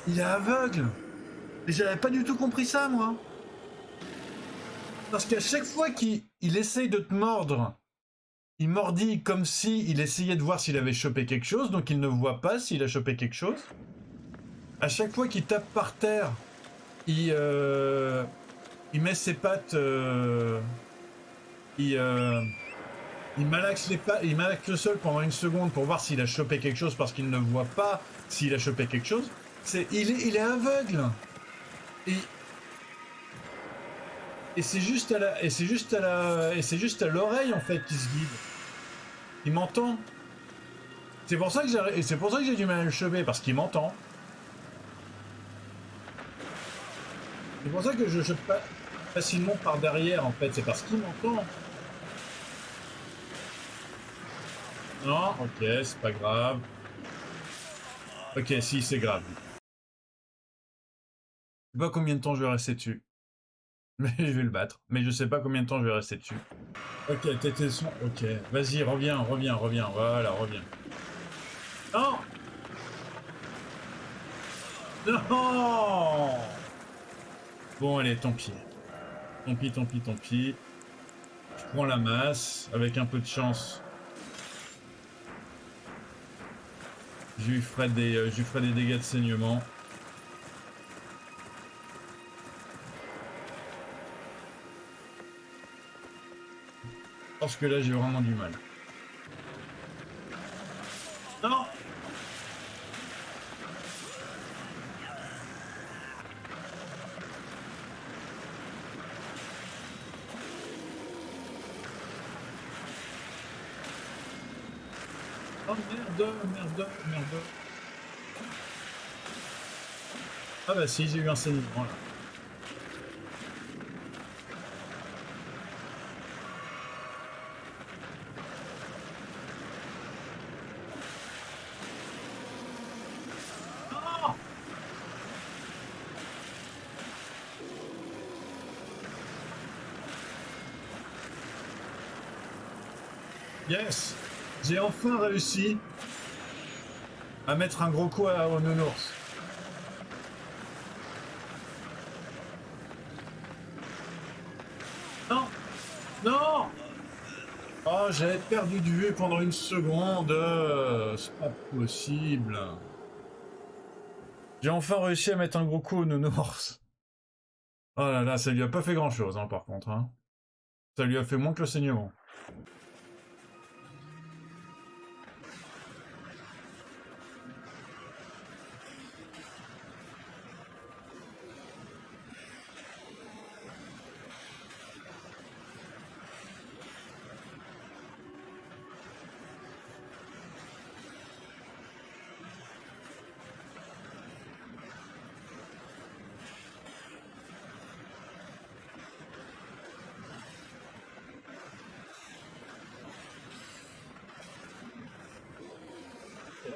Il est aveugle. Et j'avais pas du tout compris ça, moi. Parce qu'à chaque fois qu'il essaye de te mordre, il mordit comme si il essayait de voir s'il avait chopé quelque chose, donc il ne voit pas s'il a chopé quelque chose. À chaque fois qu'il tape par terre, il met ses pattes, il malaxe les pattes, il malaxe le sol pendant une seconde pour voir s'il a chopé quelque chose parce qu'il ne voit pas s'il a chopé quelque chose. Il est aveugle. Et c'est juste à l'oreille en fait qu'il se guide. Il m'entend. C'est pour ça que j'ai du mal à le choper parce qu'il m'entend. C'est pour ça que je chope pas facilement par derrière en fait, c'est parce qu'il m'entend. Non, ok, c'est pas grave. Ok, si, c'est grave. Je sais pas combien de temps je vais rester dessus. Mais je vais le battre. Mais je sais pas combien de temps je vais rester dessus. Ok, t'étais son. Ok, vas-y, reviens. Voilà, reviens. Non! Non! Bon, allez, tant pis. Tant pis. Je prends la masse. Avec un peu de chance. Je lui ferai des dégâts de saignement. Parce que là, j'ai vraiment du mal. Non! Oh merde. Ah bah si, j'ai eu un saignement là. Non! Yes! J'ai enfin réussi à mettre un gros coup au nounours. Non! Oh, j'avais perdu de vue pendant une seconde. C'est pas possible. J'ai enfin réussi à mettre un gros coup au nounours. Oh là là, ça lui a pas fait grand chose, hein, par contre. Hein. Ça lui a fait moins que le saignement.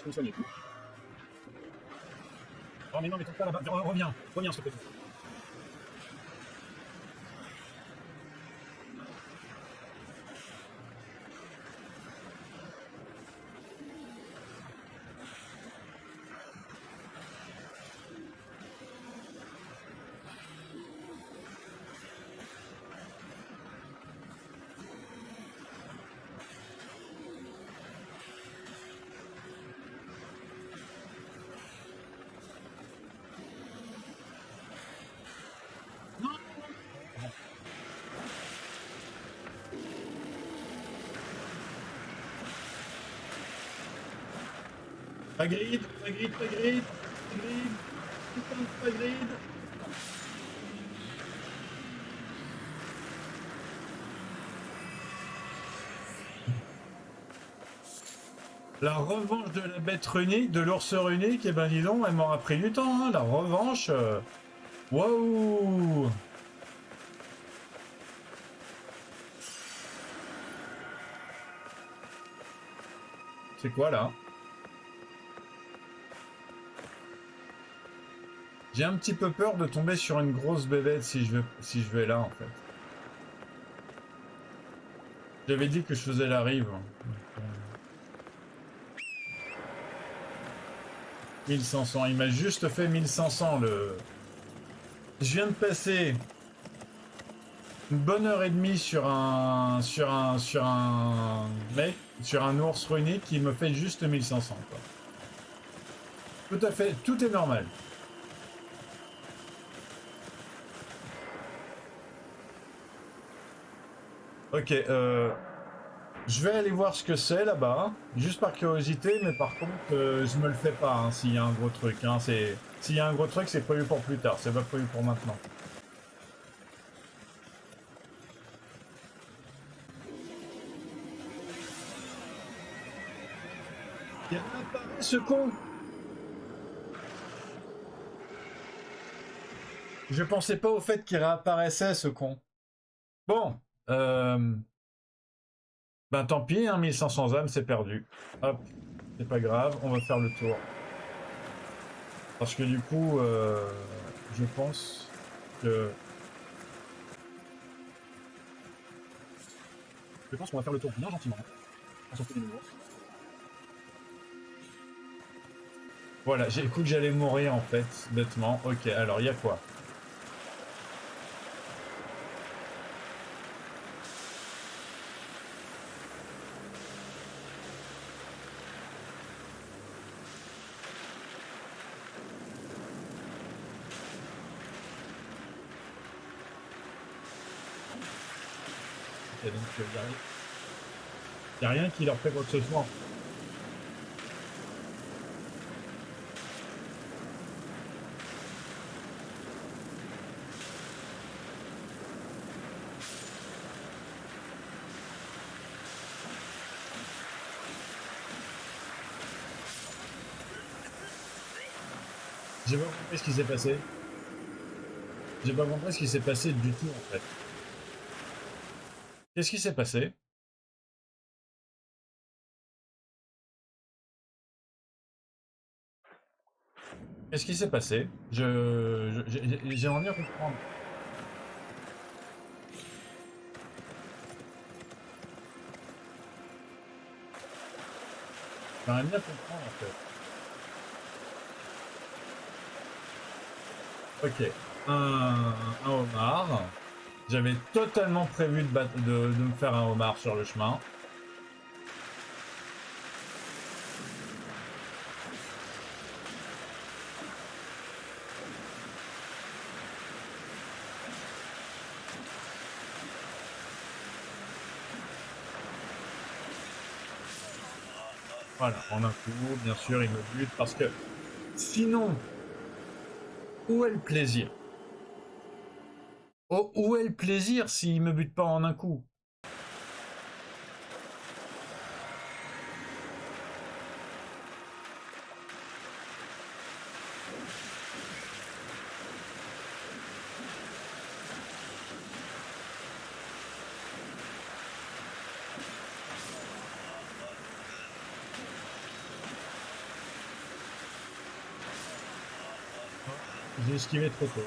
me soigner. Oh mais non, mais tombe pas là-bas. Reviens, s'il te plaît. Pas grid, putain de pas grid. La revanche de la bête runique, de l'ours runique, et ben dis donc, elle m'aura pris du temps, hein, la revanche. Waouh. C'est quoi là? J'ai un petit peu peur de tomber sur une grosse bébête si je vais là en fait. J'avais dit que je faisais la rive. 1500, il m'a juste fait 1500 le... Je viens de passer une bonne heure et demie sur un mec, sur un ours runique qui me fait juste 1500 quoi. Tout à fait, tout est normal. Ok, je vais aller voir ce que c'est là-bas, juste par curiosité, mais par contre, je me le fais pas hein, s'il y a un gros truc. Hein, s'il y a un gros truc, c'est prévu pour plus tard, c'est pas prévu pour maintenant. Il réapparaît ce con. Je pensais pas au fait qu'il réapparaissait ce con. Bon, ben tant pis, hein, 1500 âmes, c'est perdu. Hop, c'est pas grave, on va faire le tour. Parce que du coup, je pense que... Je pense qu'on va faire le tour bien gentiment. On s'en fout des nouveaux. Voilà, j'ai cru que j'allais mourir en fait, bêtement. Ok, alors il y a quoi? Ok, donc il n'y a rien qui leur fait quoi que ce soit. J'ai pas compris ce qui s'est passé. J'ai pas compris ce qui s'est passé du tout en fait. Qu'est-ce qui s'est passé? Qu'est-ce qui s'est passé? J'aimerais bien comprendre. J'aimerais bien comprendre en fait. Ok, un homard. J'avais totalement prévu de me faire un homard sur le chemin. Voilà, en un coup, bien sûr, il me bute parce que sinon, où est le plaisir? Oh, où est le plaisir s'il me bute pas en un coup? J'ai esquivé trop tôt.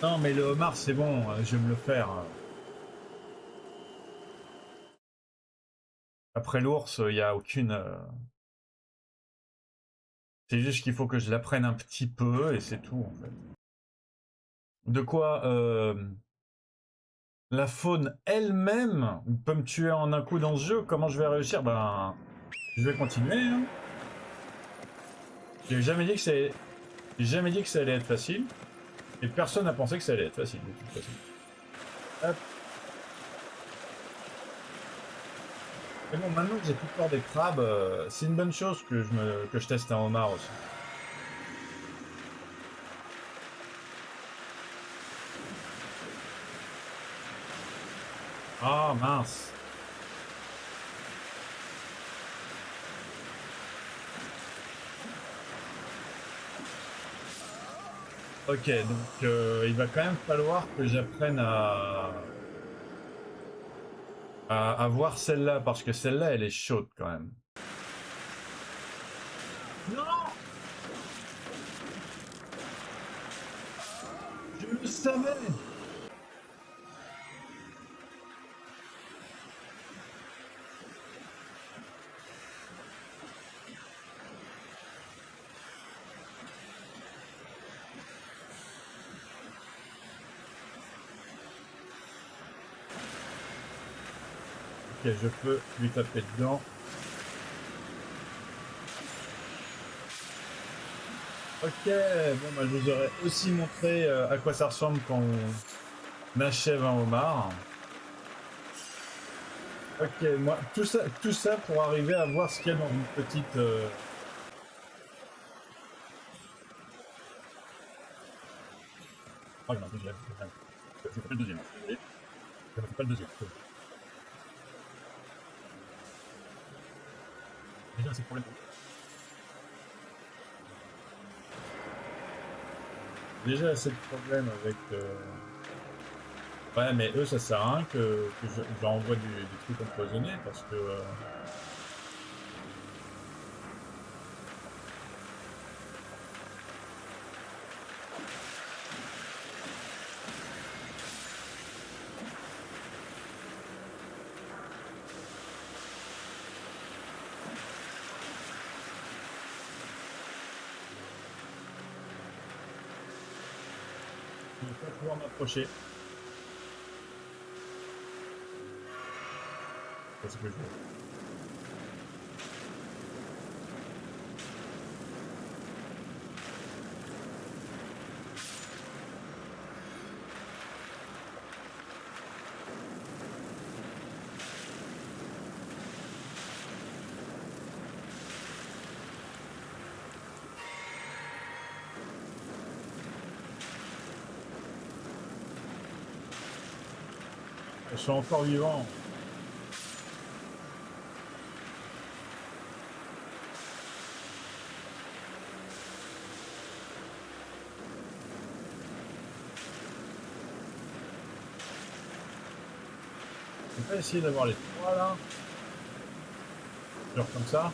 Non, mais le homard, c'est bon, je vais me le faire. Après l'ours, il n'y a aucune... C'est juste qu'il faut que je l'apprenne un petit peu et c'est tout, en fait. De quoi la faune elle-même peut me tuer en un coup dans ce jeu. Comment je vais réussir? Ben, je vais continuer. Hein. J'ai jamais dit que c'est, j'ai jamais dit que ça allait être facile. Et personne n'a pensé que ça allait être facile de toute façon. Hop. Mais bon, maintenant que j'ai plus peur des crabes, c'est une bonne chose que je teste un homard aussi. Ah mince. Ok, donc il va quand même falloir que j'apprenne à voir celle-là, parce que celle-là, elle est chaude quand même. Non! Je le savais! Ok, je peux lui taper dedans. Ok, bon bah je vous aurais aussi montré à quoi ça ressemble quand on achève un homard. Ok, moi, tout ça pour arriver à voir ce qu'il y a dans une petite... Oh, il y en a un deuxième. Je fais pas le deuxième, hein, désolé. Je ne fais pas le deuxième. Déjà, c'est le problème. Déjà assez de problèmes avec... Ouais, mais eux, ça sert à rien que je leur envoie des trucs empoisonnés, parce que... je vais pas pouvoir m'approcher. C'est ce que je veux. Ils sont encore vivants. Je vais pas essayer d'avoir les trois là. Genre comme ça.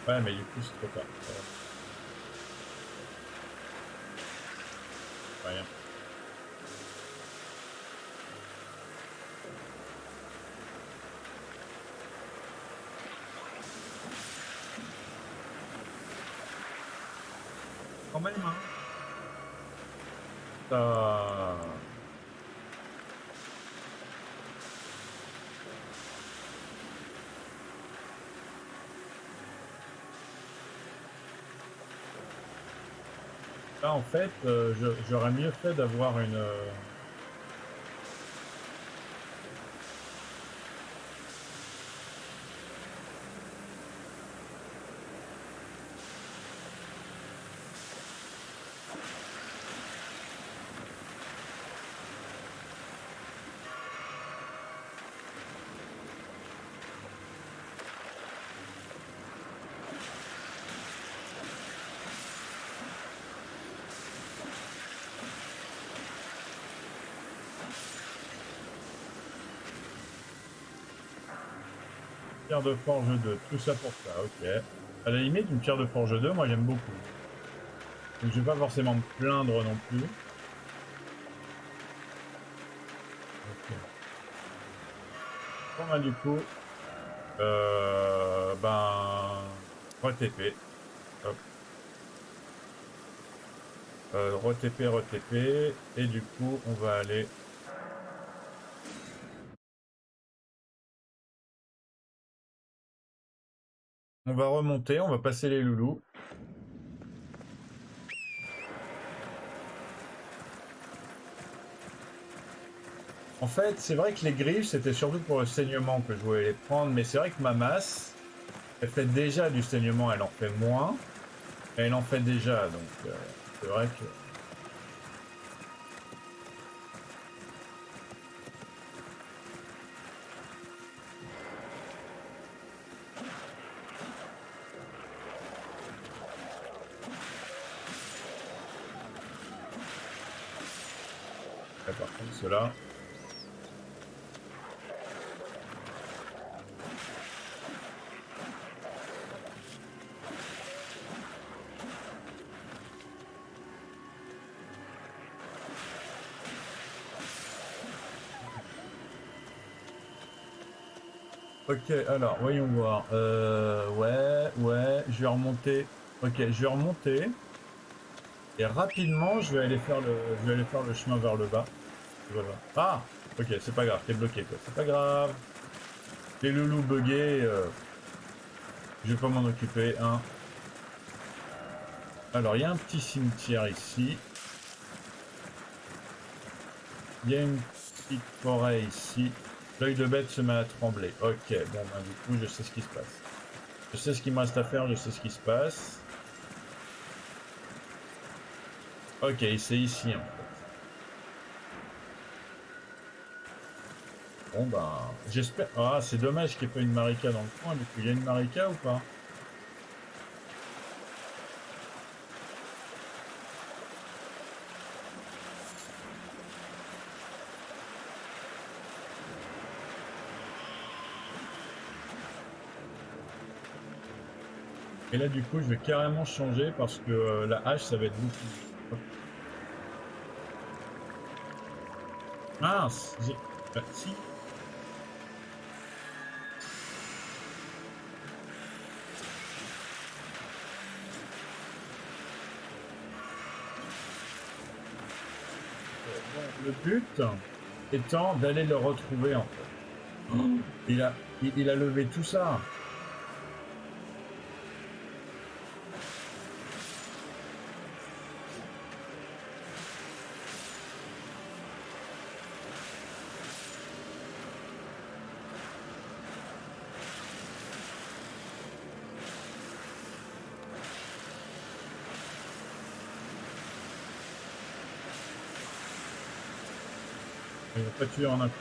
Ouais, mais du coup, c'est trop tard. Rien. Quand même, hein. Ça... Là, en fait, j'aurais mieux fait d'avoir une... pierre de forge 2, tout ça pour ça, ok. À la limite, une pierre de forge 2, moi j'aime beaucoup. Donc, je vais pas forcément me plaindre non plus. Ok. Bon, bah, du coup, ben, re-TP. Hop. Re-TP, re-TP. Et du coup, on va aller. On va remonter, on va passer les loulous. En fait, c'est vrai que les griffes, c'était surtout pour le saignement que je voulais les prendre, mais c'est vrai que ma masse, elle fait déjà du saignement, elle en fait moins, mais elle en fait déjà, donc c'est vrai que... Ouais, par contre, cela... Ok, alors, voyons voir. Ouais, je vais remonter. Ok, je vais remonter. Et rapidement, je vais aller faire le chemin vers le bas. Voilà. Ah! Ok, c'est pas grave, t'es bloqué, toi. C'est pas grave. Les loulous buggés, je vais pas m'en occuper, hein. Alors, il y a un petit cimetière ici. Il y a une petite forêt ici. L'œil de bête se met à trembler. Ok, bon, ben, du coup, je sais ce qui se passe. Je sais ce qu'il me reste à faire, je sais ce qui se passe. Ok, c'est ici, en fait. Bon, ben, j'espère... Ah, c'est dommage qu'il n'y ait pas une Marika dans le coin, du coup. Il y a une Marika ou pas? Et là, du coup, je vais carrément changer parce que la hache, ça va être beaucoup. Hop. Mince, bah, si. Bon, le but étant d'aller le retrouver, en fait. Oh, il a levé tout ça. Il va pas tuer en un coup.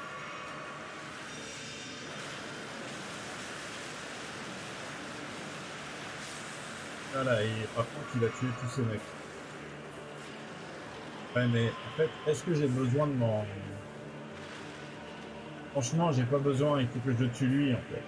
Voilà, et par contre, il a tué tous ces mecs. Ouais, mais en fait, est-ce que j'ai besoin de m'en... Franchement, j'ai pas besoin, il faut que je le tue lui, en fait.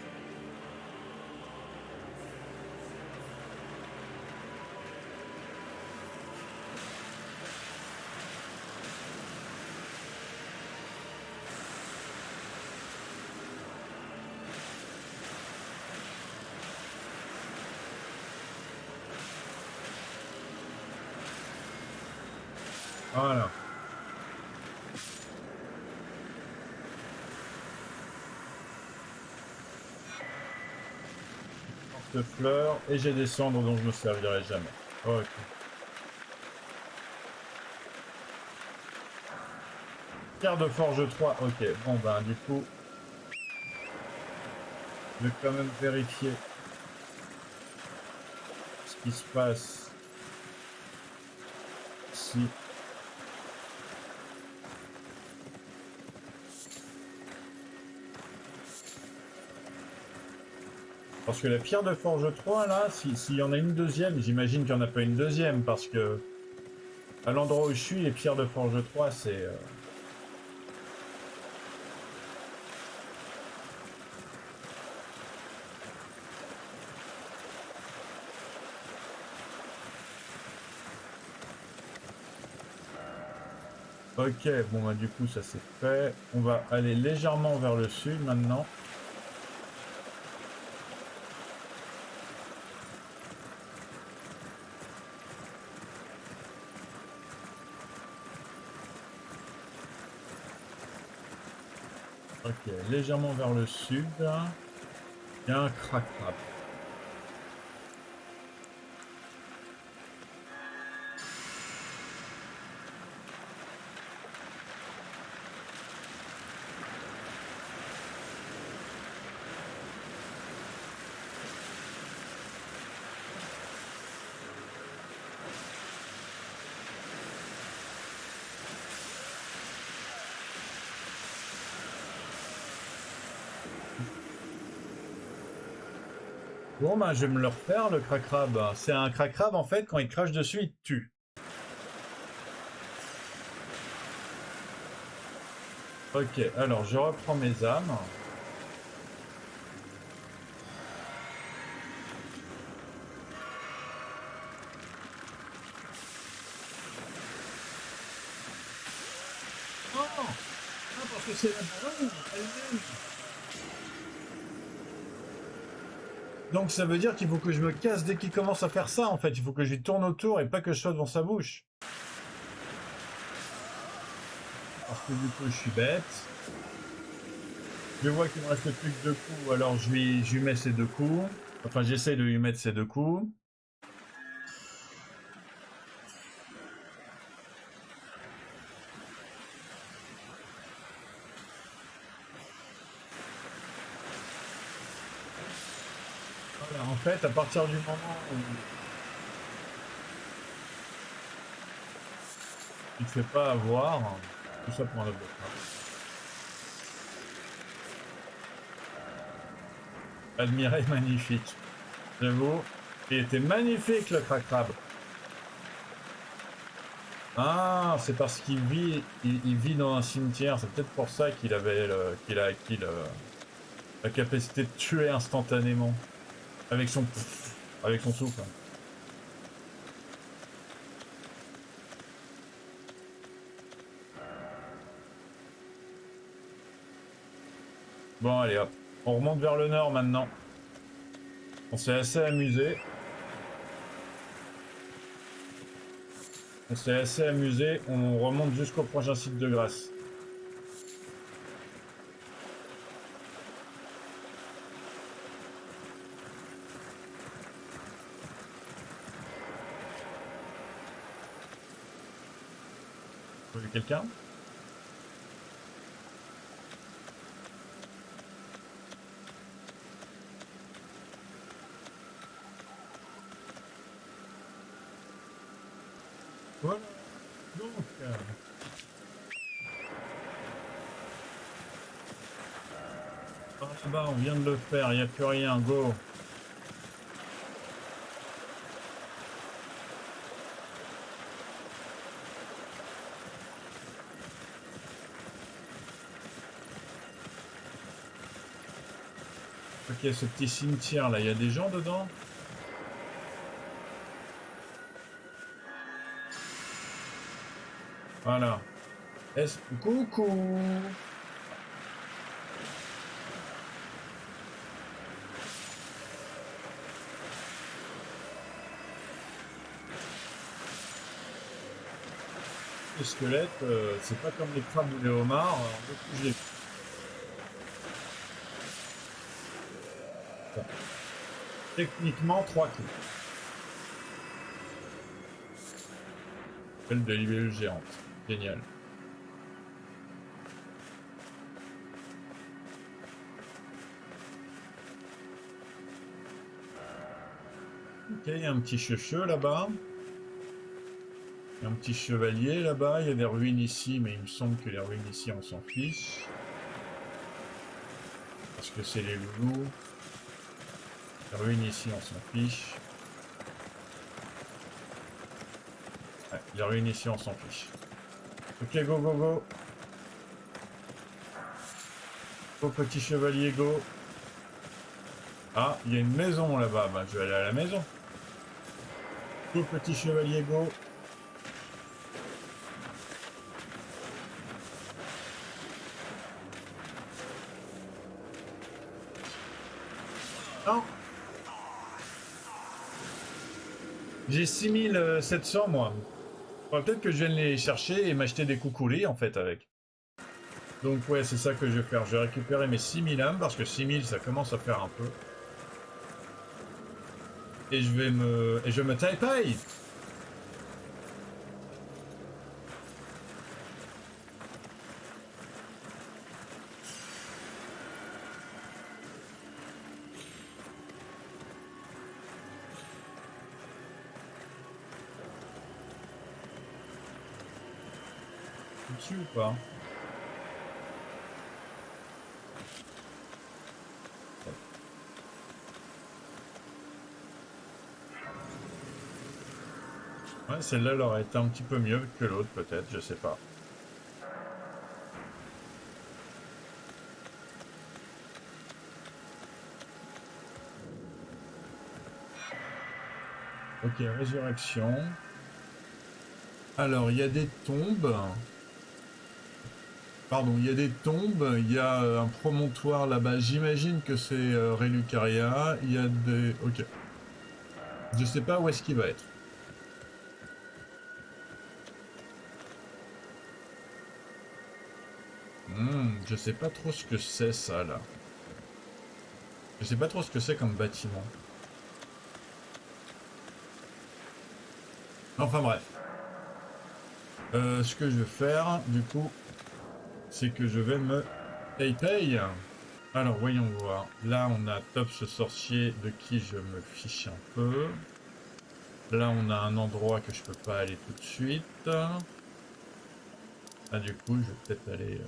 Voilà. Porte-fleurs, et j'ai des cendres dont je me servirai jamais. Ok. Pierre de forge 3, ok. Bon, ben, du coup, je vais quand même vérifier ce qui se passe ici. Parce que la pierre de forge 3, là, s'il y en a une deuxième, j'imagine qu'il n'y en a pas une deuxième, parce que à l'endroit où je suis, les pierres de forge 3, c'est... Ok, bon bah du coup ça c'est fait. On va aller légèrement vers le sud maintenant. Ok, légèrement vers le sud. Il y a un crack-crap. Bon bah je vais me le refaire le crack-crab. C'est un crack-crab en fait, quand il crache dessus, il te tue. Ok, alors je reprends mes âmes. Oh! Ah, parce que c'est la ballon elle-même. Donc ça veut dire qu'il faut que je me casse dès qu'il commence à faire ça en fait. Il faut que je lui tourne autour et pas que je sois devant sa bouche. Parce que du coup je suis bête. Je vois qu'il me reste plus que 2 coups, alors je lui mets ses 2 coups. Enfin j'essaie de lui mettre ses 2 coups. Voilà, en fait à partir du moment où il ne te fait pas avoir, tout ça pour un objet. Admiré, magnifique. J'avoue, il était magnifique le crack-crabe. Ah, c'est parce qu'il vit, il vit dans un cimetière. C'est peut-être pour ça qu'il avait qu'il a acquis la capacité de tuer instantanément avec son avec son souffle. Bon, allez hop, on remonte vers le nord maintenant. On s'est assez amusé. On s'est assez amusé. On remonte jusqu'au prochain site de grâce. Vous voyez quelqu'un? Voilà. Donc, par là-bas, on vient de le faire. Il n'y a plus rien. Go. Ok, ce petit cimetière là, il y a des gens dedans? Voilà. Coucou. Les squelettes, c'est pas comme les crabes ou les homards, on peut bouger. Bon. Techniquement, 3 coups. Belle de libellule géante. Génial. Ok, il y a un petit cheveu là-bas. Il y a un petit chevalier là-bas. Il y a des ruines ici, mais il me semble que les ruines ici, on s'en fiche. Parce que c'est les loulous. Les ruines ici, on s'en fiche. Ouais, les ruines ici, on s'en fiche. Ok, go, go, go. Go, petit chevalier, go. Ah, il y a une maison là-bas. Bah, je vais aller à la maison. Go, petit chevalier, go. Non. J'ai 6700 moi. Faudrait peut-être que je vienne les chercher et m'acheter des coucoulis en fait avec. Donc ouais, c'est ça que je vais faire. Je vais récupérer mes 6000 âmes parce que 6000 ça commence à faire un peu. Et je vais me taille. Dessus ou pas? Ouais, celle-là elle aurait été un petit peu mieux que l'autre peut-être, je sais pas. Ok, résurrection. Alors, il y a des tombes. Pardon, il y a des tombes, il y a un promontoire là-bas. J'imagine que c'est Relucaria. Il y a des... Ok. Je sais pas où est-ce qu'il va être. Je sais pas trop ce que c'est ça là. Je sais pas trop ce que c'est comme bâtiment. Enfin bref. Ce que je vais faire, du coup, c'est que je vais me paye. Alors, voyons voir. Là, on a Top ce sorcier de qui je me fiche un peu. Là, on a un endroit que je peux pas aller tout de suite. Ah, du coup, je vais peut-être aller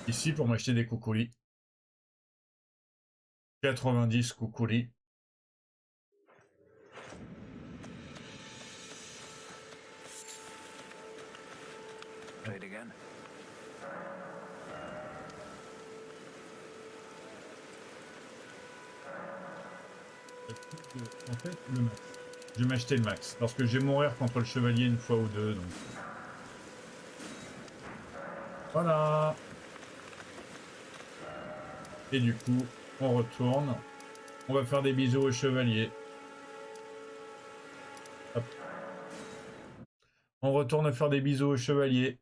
ici pour m'acheter des coucoulis. 90 coucoulis. Trade again. En fait, le max. Je vais m'acheter le max. Parce que je vais mourir contre le chevalier une fois ou deux. Donc... Voilà. Et du coup, on retourne. On va faire des bisous au chevalier. Hop. On retourne faire des bisous au chevalier.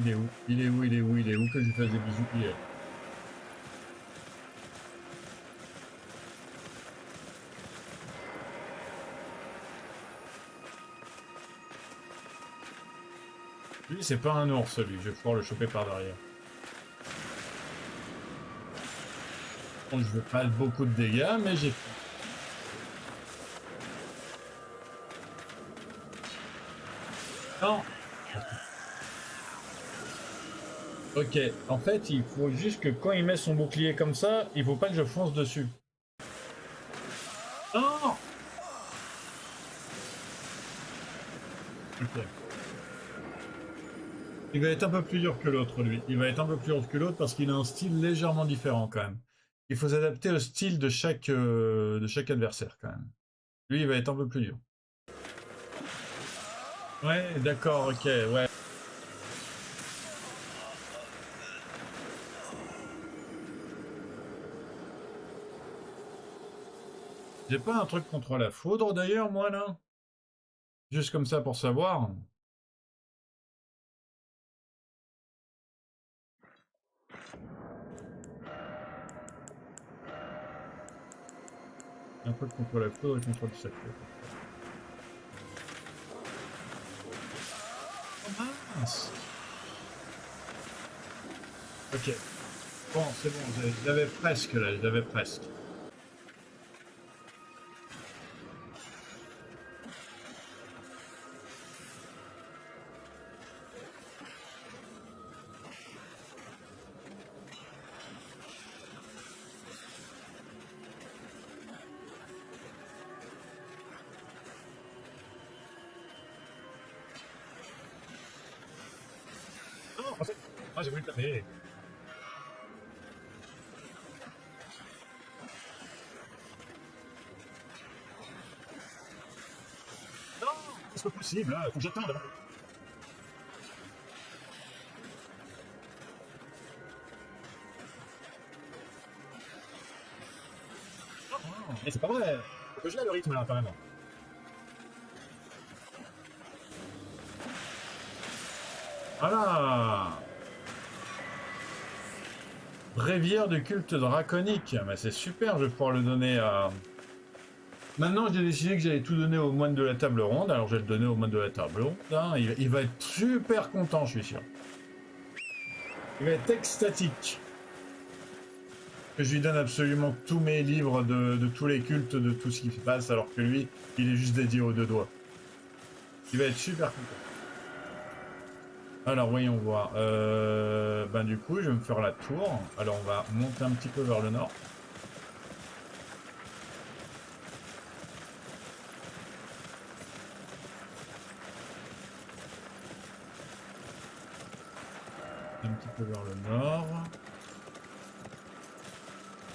Il est où? Il est où? Il est où? Il est où que je lui fasse des bisous? Il est là. Lui, c'est pas un ours, lui. Je vais pouvoir le choper par derrière. Bon, je veux pas beaucoup de dégâts, mais j'ai... Non! Ok, en fait, il faut juste que quand il met son bouclier comme ça, il faut pas que je fonce dessus. Non! Ok. Il va être un peu plus dur que l'autre, lui. Il va être un peu plus dur que l'autre parce qu'il a un style légèrement différent, quand même. Il faut s'adapter au style de chaque adversaire, quand même. Lui, il va être un peu plus dur. Ouais, d'accord, ok, ouais. J'ai pas un truc contre la foudre, d'ailleurs, moi, là? Juste comme ça pour savoir. Un truc contre la foudre et contre le sacré. Oh mince! Ok. Bon, c'est bon, je l'avais presque, là, je l'avais presque. Non, en fait... Ah, j'ai voulu taper. Est-ce que possible, là? Faut que j'attende. Mais c'est pas vrai. Faut que je l'ai le rythme là quand même. Voilà. Bréviaire du culte draconique. Mais c'est super, je vais pouvoir le donner à... Maintenant, j'ai décidé que j'allais tout donner au moine de la table ronde. Alors, je vais le donner au moine de la table ronde. Hein. Il va être super content, je suis sûr. Il va être extatique. Que je lui donne absolument tous mes livres de tous les cultes, de tout ce qui se passe, alors que lui, il est juste dédié aux deux doigts. Il va être super content. Alors, voyons voir. Ben, du coup, je vais me faire la tour. Alors, on va monter un petit peu vers le nord. Un petit peu vers le nord.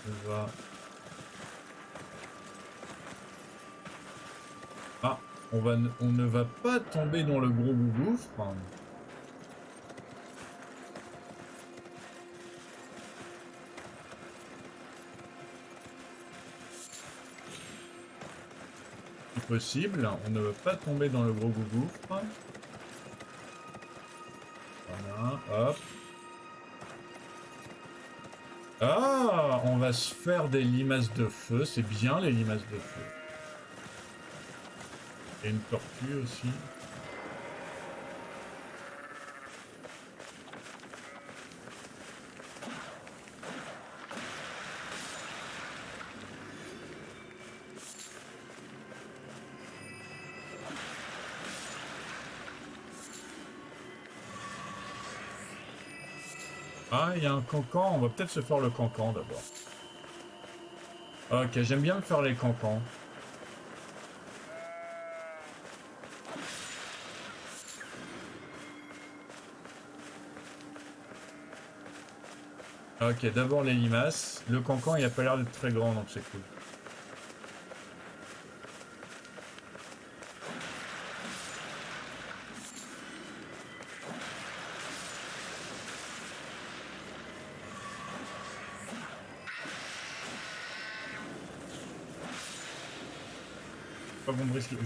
On va... Ah, on ne va pas tomber dans le gros gouffre. Possible, on ne veut pas tomber dans le gros gouffre. Voilà, hop. Ah, on va se faire des limaces de feu, c'est bien les limaces de feu. Et une tortue aussi. Ah, il y a un cancan, on va peut-être se faire le cancan d'abord. Ok, j'aime bien me faire les cancans. Ok, d'abord les limaces. Le cancan, il a pas l'air d'être très grand, donc c'est cool.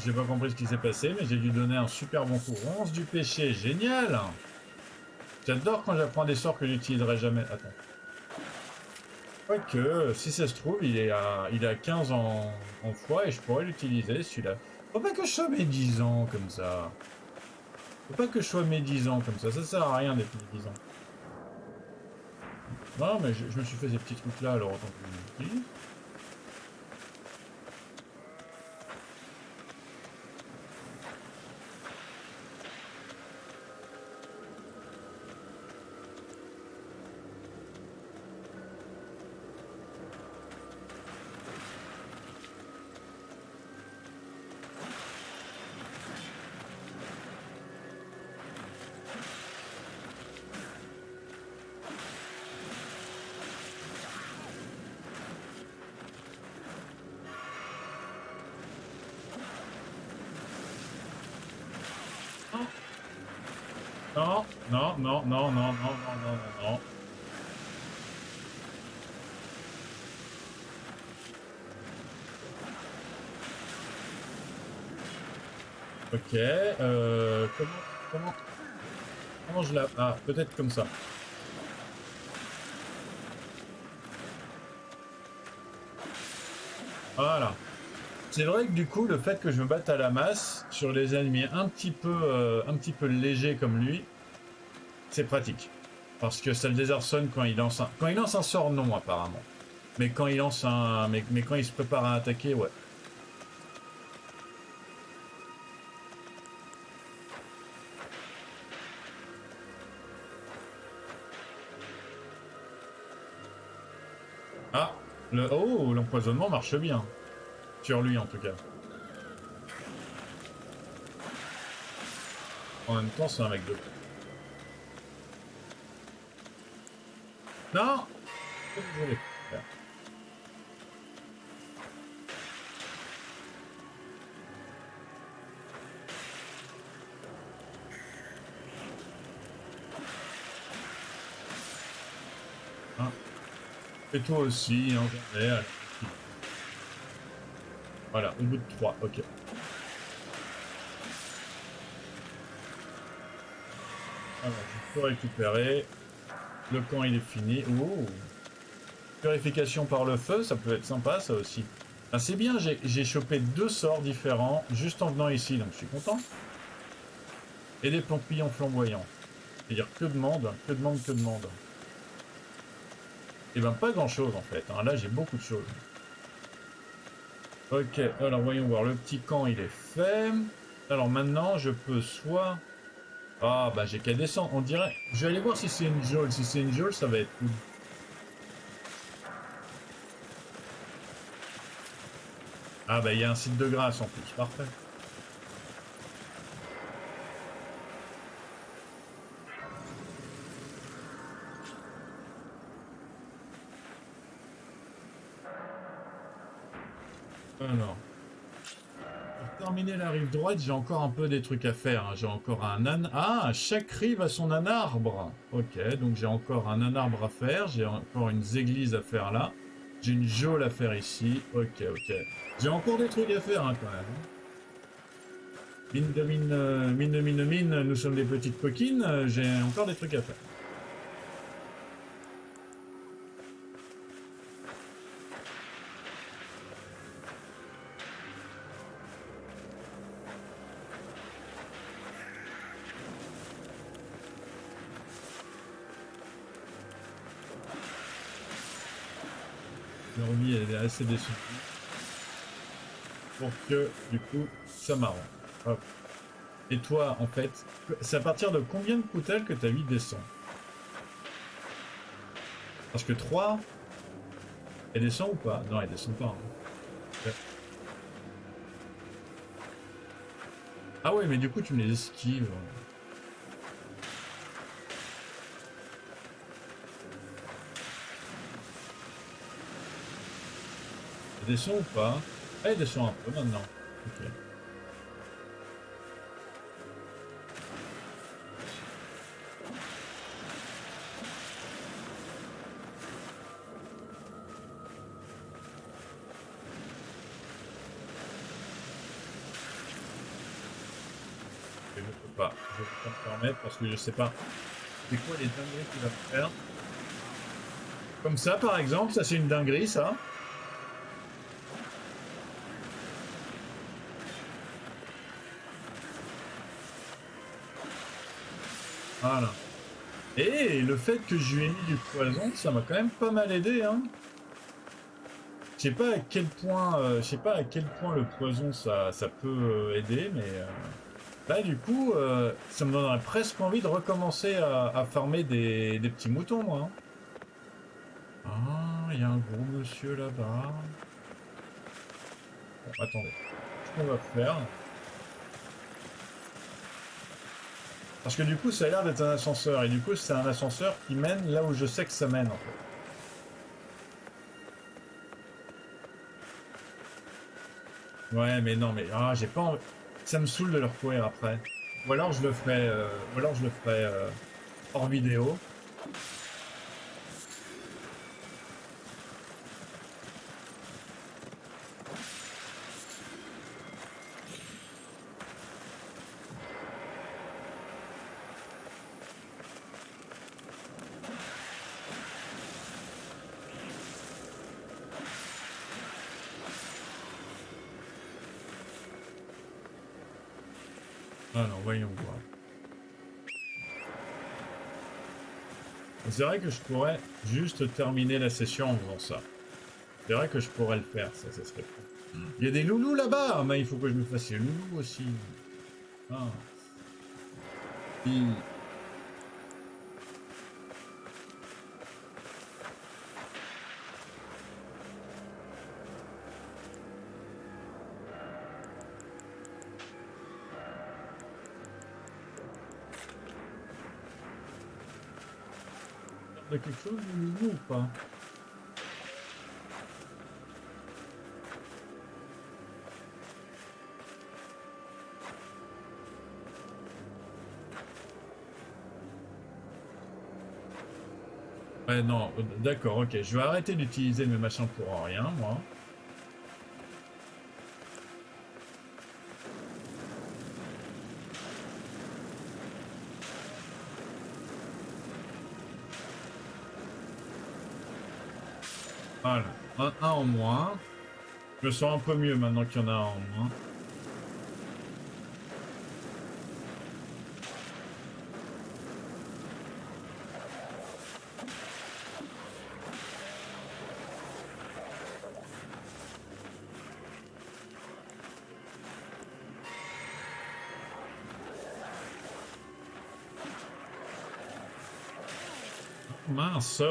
J'ai pas compris ce qui s'est passé, mais j'ai dû donner un super bon coup. 11 du péché, génial! J'adore quand j'apprends des sorts que j'utiliserai jamais. Attends. Quoique, si ça se trouve, il est à 15 en foi et je pourrais l'utiliser celui-là. Faut pas que je sois médisant comme ça. Faut pas que je sois médisant comme ça sert à rien d'être médisant. Non, mais je me suis fait ces petits trucs là, alors autant que je les utilise. Non, non, non, non, non, non, non, non, non, non. Ok, comment je la... Ah, peut-être comme ça. Voilà. C'est vrai que du coup, le fait que je me batte à la masse sur les ennemis un petit peu légers comme lui, c'est pratique. Parce que ça le désarçonne quand il lance un... Quand il lance un sort, non, apparemment. Mais quand il lance un... Mais quand il se prépare à attaquer, ouais. Ah, oh, l'empoisonnement marche bien. Sur lui, en tout cas. En même temps, c'est un mec de... Non! Qu'est-ce que je voulais faire? Hein. Et toi aussi, hein, jamais. Allez. Voilà, au bout de 3, ok. Alors, je peux récupérer. Le camp, il est fini. Oh! Purification par le feu, ça peut être sympa, ça aussi. Ah, c'est bien, j'ai chopé 2 sorts différents juste en venant ici, donc je suis content. Et des pampillons flamboyants. C'est-à-dire que demande, que demande, que demande. Et ben pas grand-chose en fait, hein. Là, j'ai beaucoup de choses. Ok, alors voyons voir. Le petit camp, il est fait. Alors maintenant, je peux soit... Ah, bah j'ai qu'à descendre. On dirait... Je vais aller voir si c'est une geôle. Si c'est une geôle, ça va être cool. Ah, bah il y a un site de grâce en plus. Parfait. Alors, pour terminer la rive droite, j'ai encore un peu des trucs à faire, hein. J'ai encore un âne. Ah, chaque rive a son anarbre. Ok, donc j'ai encore un anarbre à faire. J'ai encore une église à faire là. J'ai une geôle à faire ici. Ok, ok. J'ai encore des trucs à faire hein, quand même, hein. Mine de mine, mine de mine de mine, nous sommes des petites coquines. J'ai encore des trucs à faire. L'envie elle est assez déçue pour que du coup ça m'arrange. Hop. Et toi, en fait, c'est à partir de combien de poutelles que ta vie descend? Parce que 3, elle descend ou pas? Non, elle descend pas, hein. Ouais. Ah ouais, mais du coup, tu me les esquives. Elle descend ou pas? Ah, elle descend un peu maintenant. Ok. Je ne peux pas. Je peux pas me permettre parce que je sais pas. C'est quoi les dingueries qu'il va faire? Comme ça, par exemple, ça c'est une dinguerie, ça. Voilà. Et le fait que je lui ai mis du poison, ça m'a quand même pas mal aidé, hein. Je sais pas à quel point, je sais pas à quel point le poison ça peut aider, mais là du coup, ça me donnerait presque envie de recommencer à farmer des petits moutons, moi, hein. Ah, il y a un gros monsieur là-bas. Bon, attendez, ce qu'on va faire, parce que du coup, ça a l'air d'être un ascenseur, et du coup, c'est un ascenseur qui mène là où je sais que ça mène, en fait. Ouais, mais non, mais ah, j'ai pas envie. Ça me saoule de leur courir après. Ou alors je le ferai, hors vidéo. Alors, voyons voir. C'est vrai que je pourrais juste terminer la session en faisant ça. C'est vrai que je pourrais le faire, ça serait cool. Il y a des loulous là-bas, mais il faut que je me fasse les loulous aussi. Ah. Il y a quelque chose de loulou ou pas? Ouais, non, d'accord, ok. Je vais arrêter d'utiliser mes machins pour rien, moi. Voilà, un en moins. Je me sens un peu mieux maintenant qu'il y en a un en moins. Mince!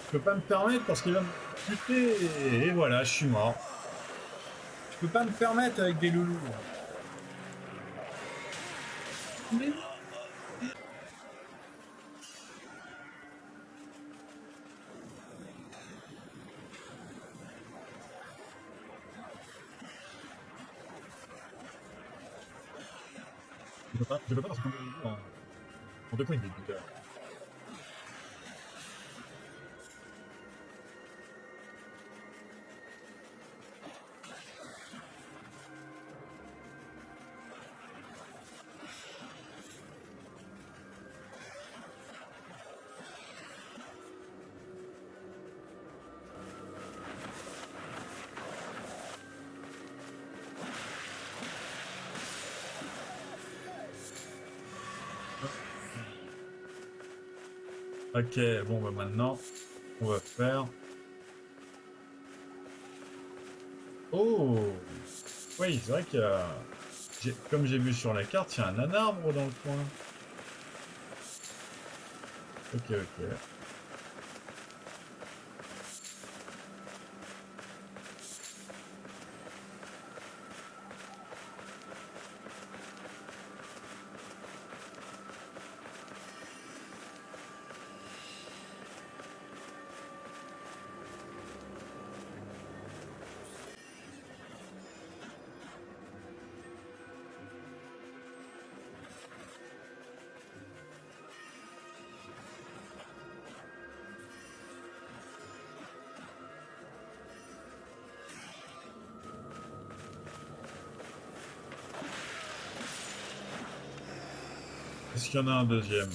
Je peux pas me permettre parce qu'il va me buter. Et voilà, je suis mort. Je peux pas me permettre avec des loulous. Mais je peux pas parce que en 2 points il est buteur. Ok, bon bah maintenant, on va faire... Oh! Oui, c'est vrai que, comme j'ai vu sur la carte, il y a un arbre dans le coin. Ok, ok. Est-ce qu'il y en a un deuxième?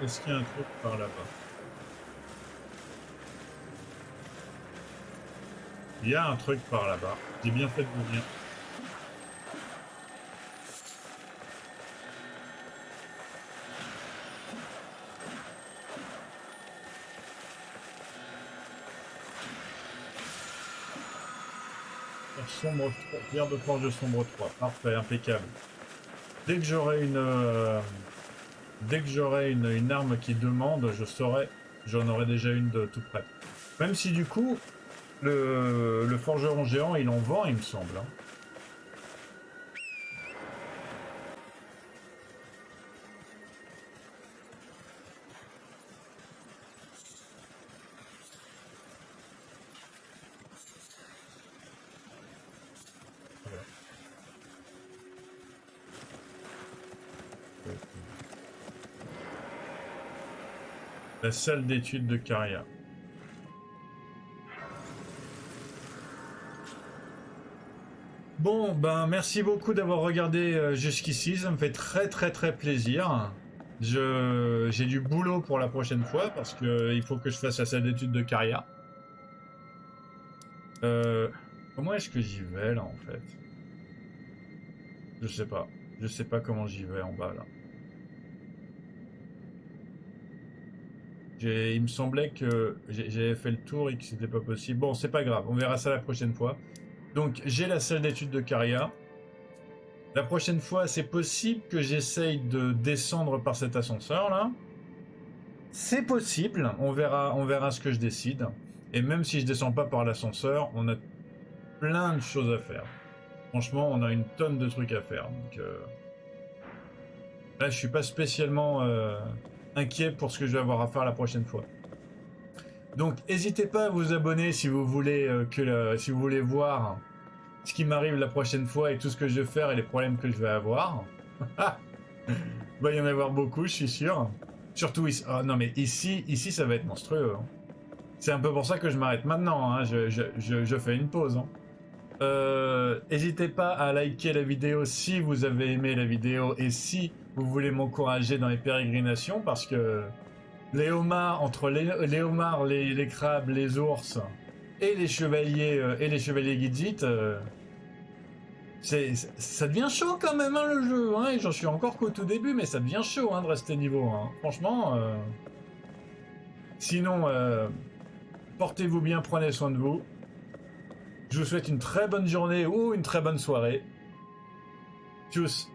Est-ce qu'il y a un truc par là-bas? Il y a un truc par là-bas. J'ai bien fait de venir. Sombre 3, pierre de forge de sombre 3. Parfait, impeccable. Dès que j'aurai une arme qui demande, je saurai, j'en aurai déjà une de toute prête. Même si du coup, le forgeron géant, il en vend, il me semble. Hein. Voilà. La salle d'études de Caria. Bon, ben merci beaucoup d'avoir regardé jusqu'ici, ça me fait très très très plaisir. J'ai du boulot pour la prochaine fois parce que il faut que je fasse la salle d'études de Caria. Euh, Comment est-ce que j'y vais là en fait? Je sais pas. Je sais pas comment j'y vais en bas là. Il me semblait que j'avais fait le tour et que c'était pas possible. Bon, c'est pas grave, on verra ça la prochaine fois. Donc, j'ai la salle d'études de Caria. La prochaine fois, c'est possible que j'essaye de descendre par cet ascenseur là. C'est possible, on verra ce que je décide. Et même si je descends pas par l'ascenseur, on a plein de choses à faire. Franchement, on a une tonne de trucs à faire. Donc, là, je suis pas spécialement inquiet pour ce que je vais avoir à faire la prochaine fois. Donc n'hésitez pas à vous abonner si vous voulez si vous voulez voir ce qui m'arrive la prochaine fois et tout ce que je vais faire et les problèmes que je vais avoir. Il va y en avoir beaucoup, je suis sûr. Surtout ici. Oh non mais ici ça va être monstrueux. Hein. C'est un peu pour ça que je m'arrête maintenant. Hein. Je fais une pause. Hein. N'hésitez pas à liker la vidéo si vous avez aimé la vidéo et si vous voulez m'encourager dans les pérégrinations parce que les homards, entre les homards, les crabes, les ours et les chevaliers Gidget, ça devient chaud quand même hein, le jeu. Hein, et j'en suis encore qu'au tout début, mais ça devient chaud hein, de rester niveau. Hein. Franchement. Sinon, portez-vous bien, prenez soin de vous. Je vous souhaite une très bonne journée ou une très bonne soirée. Tchuss.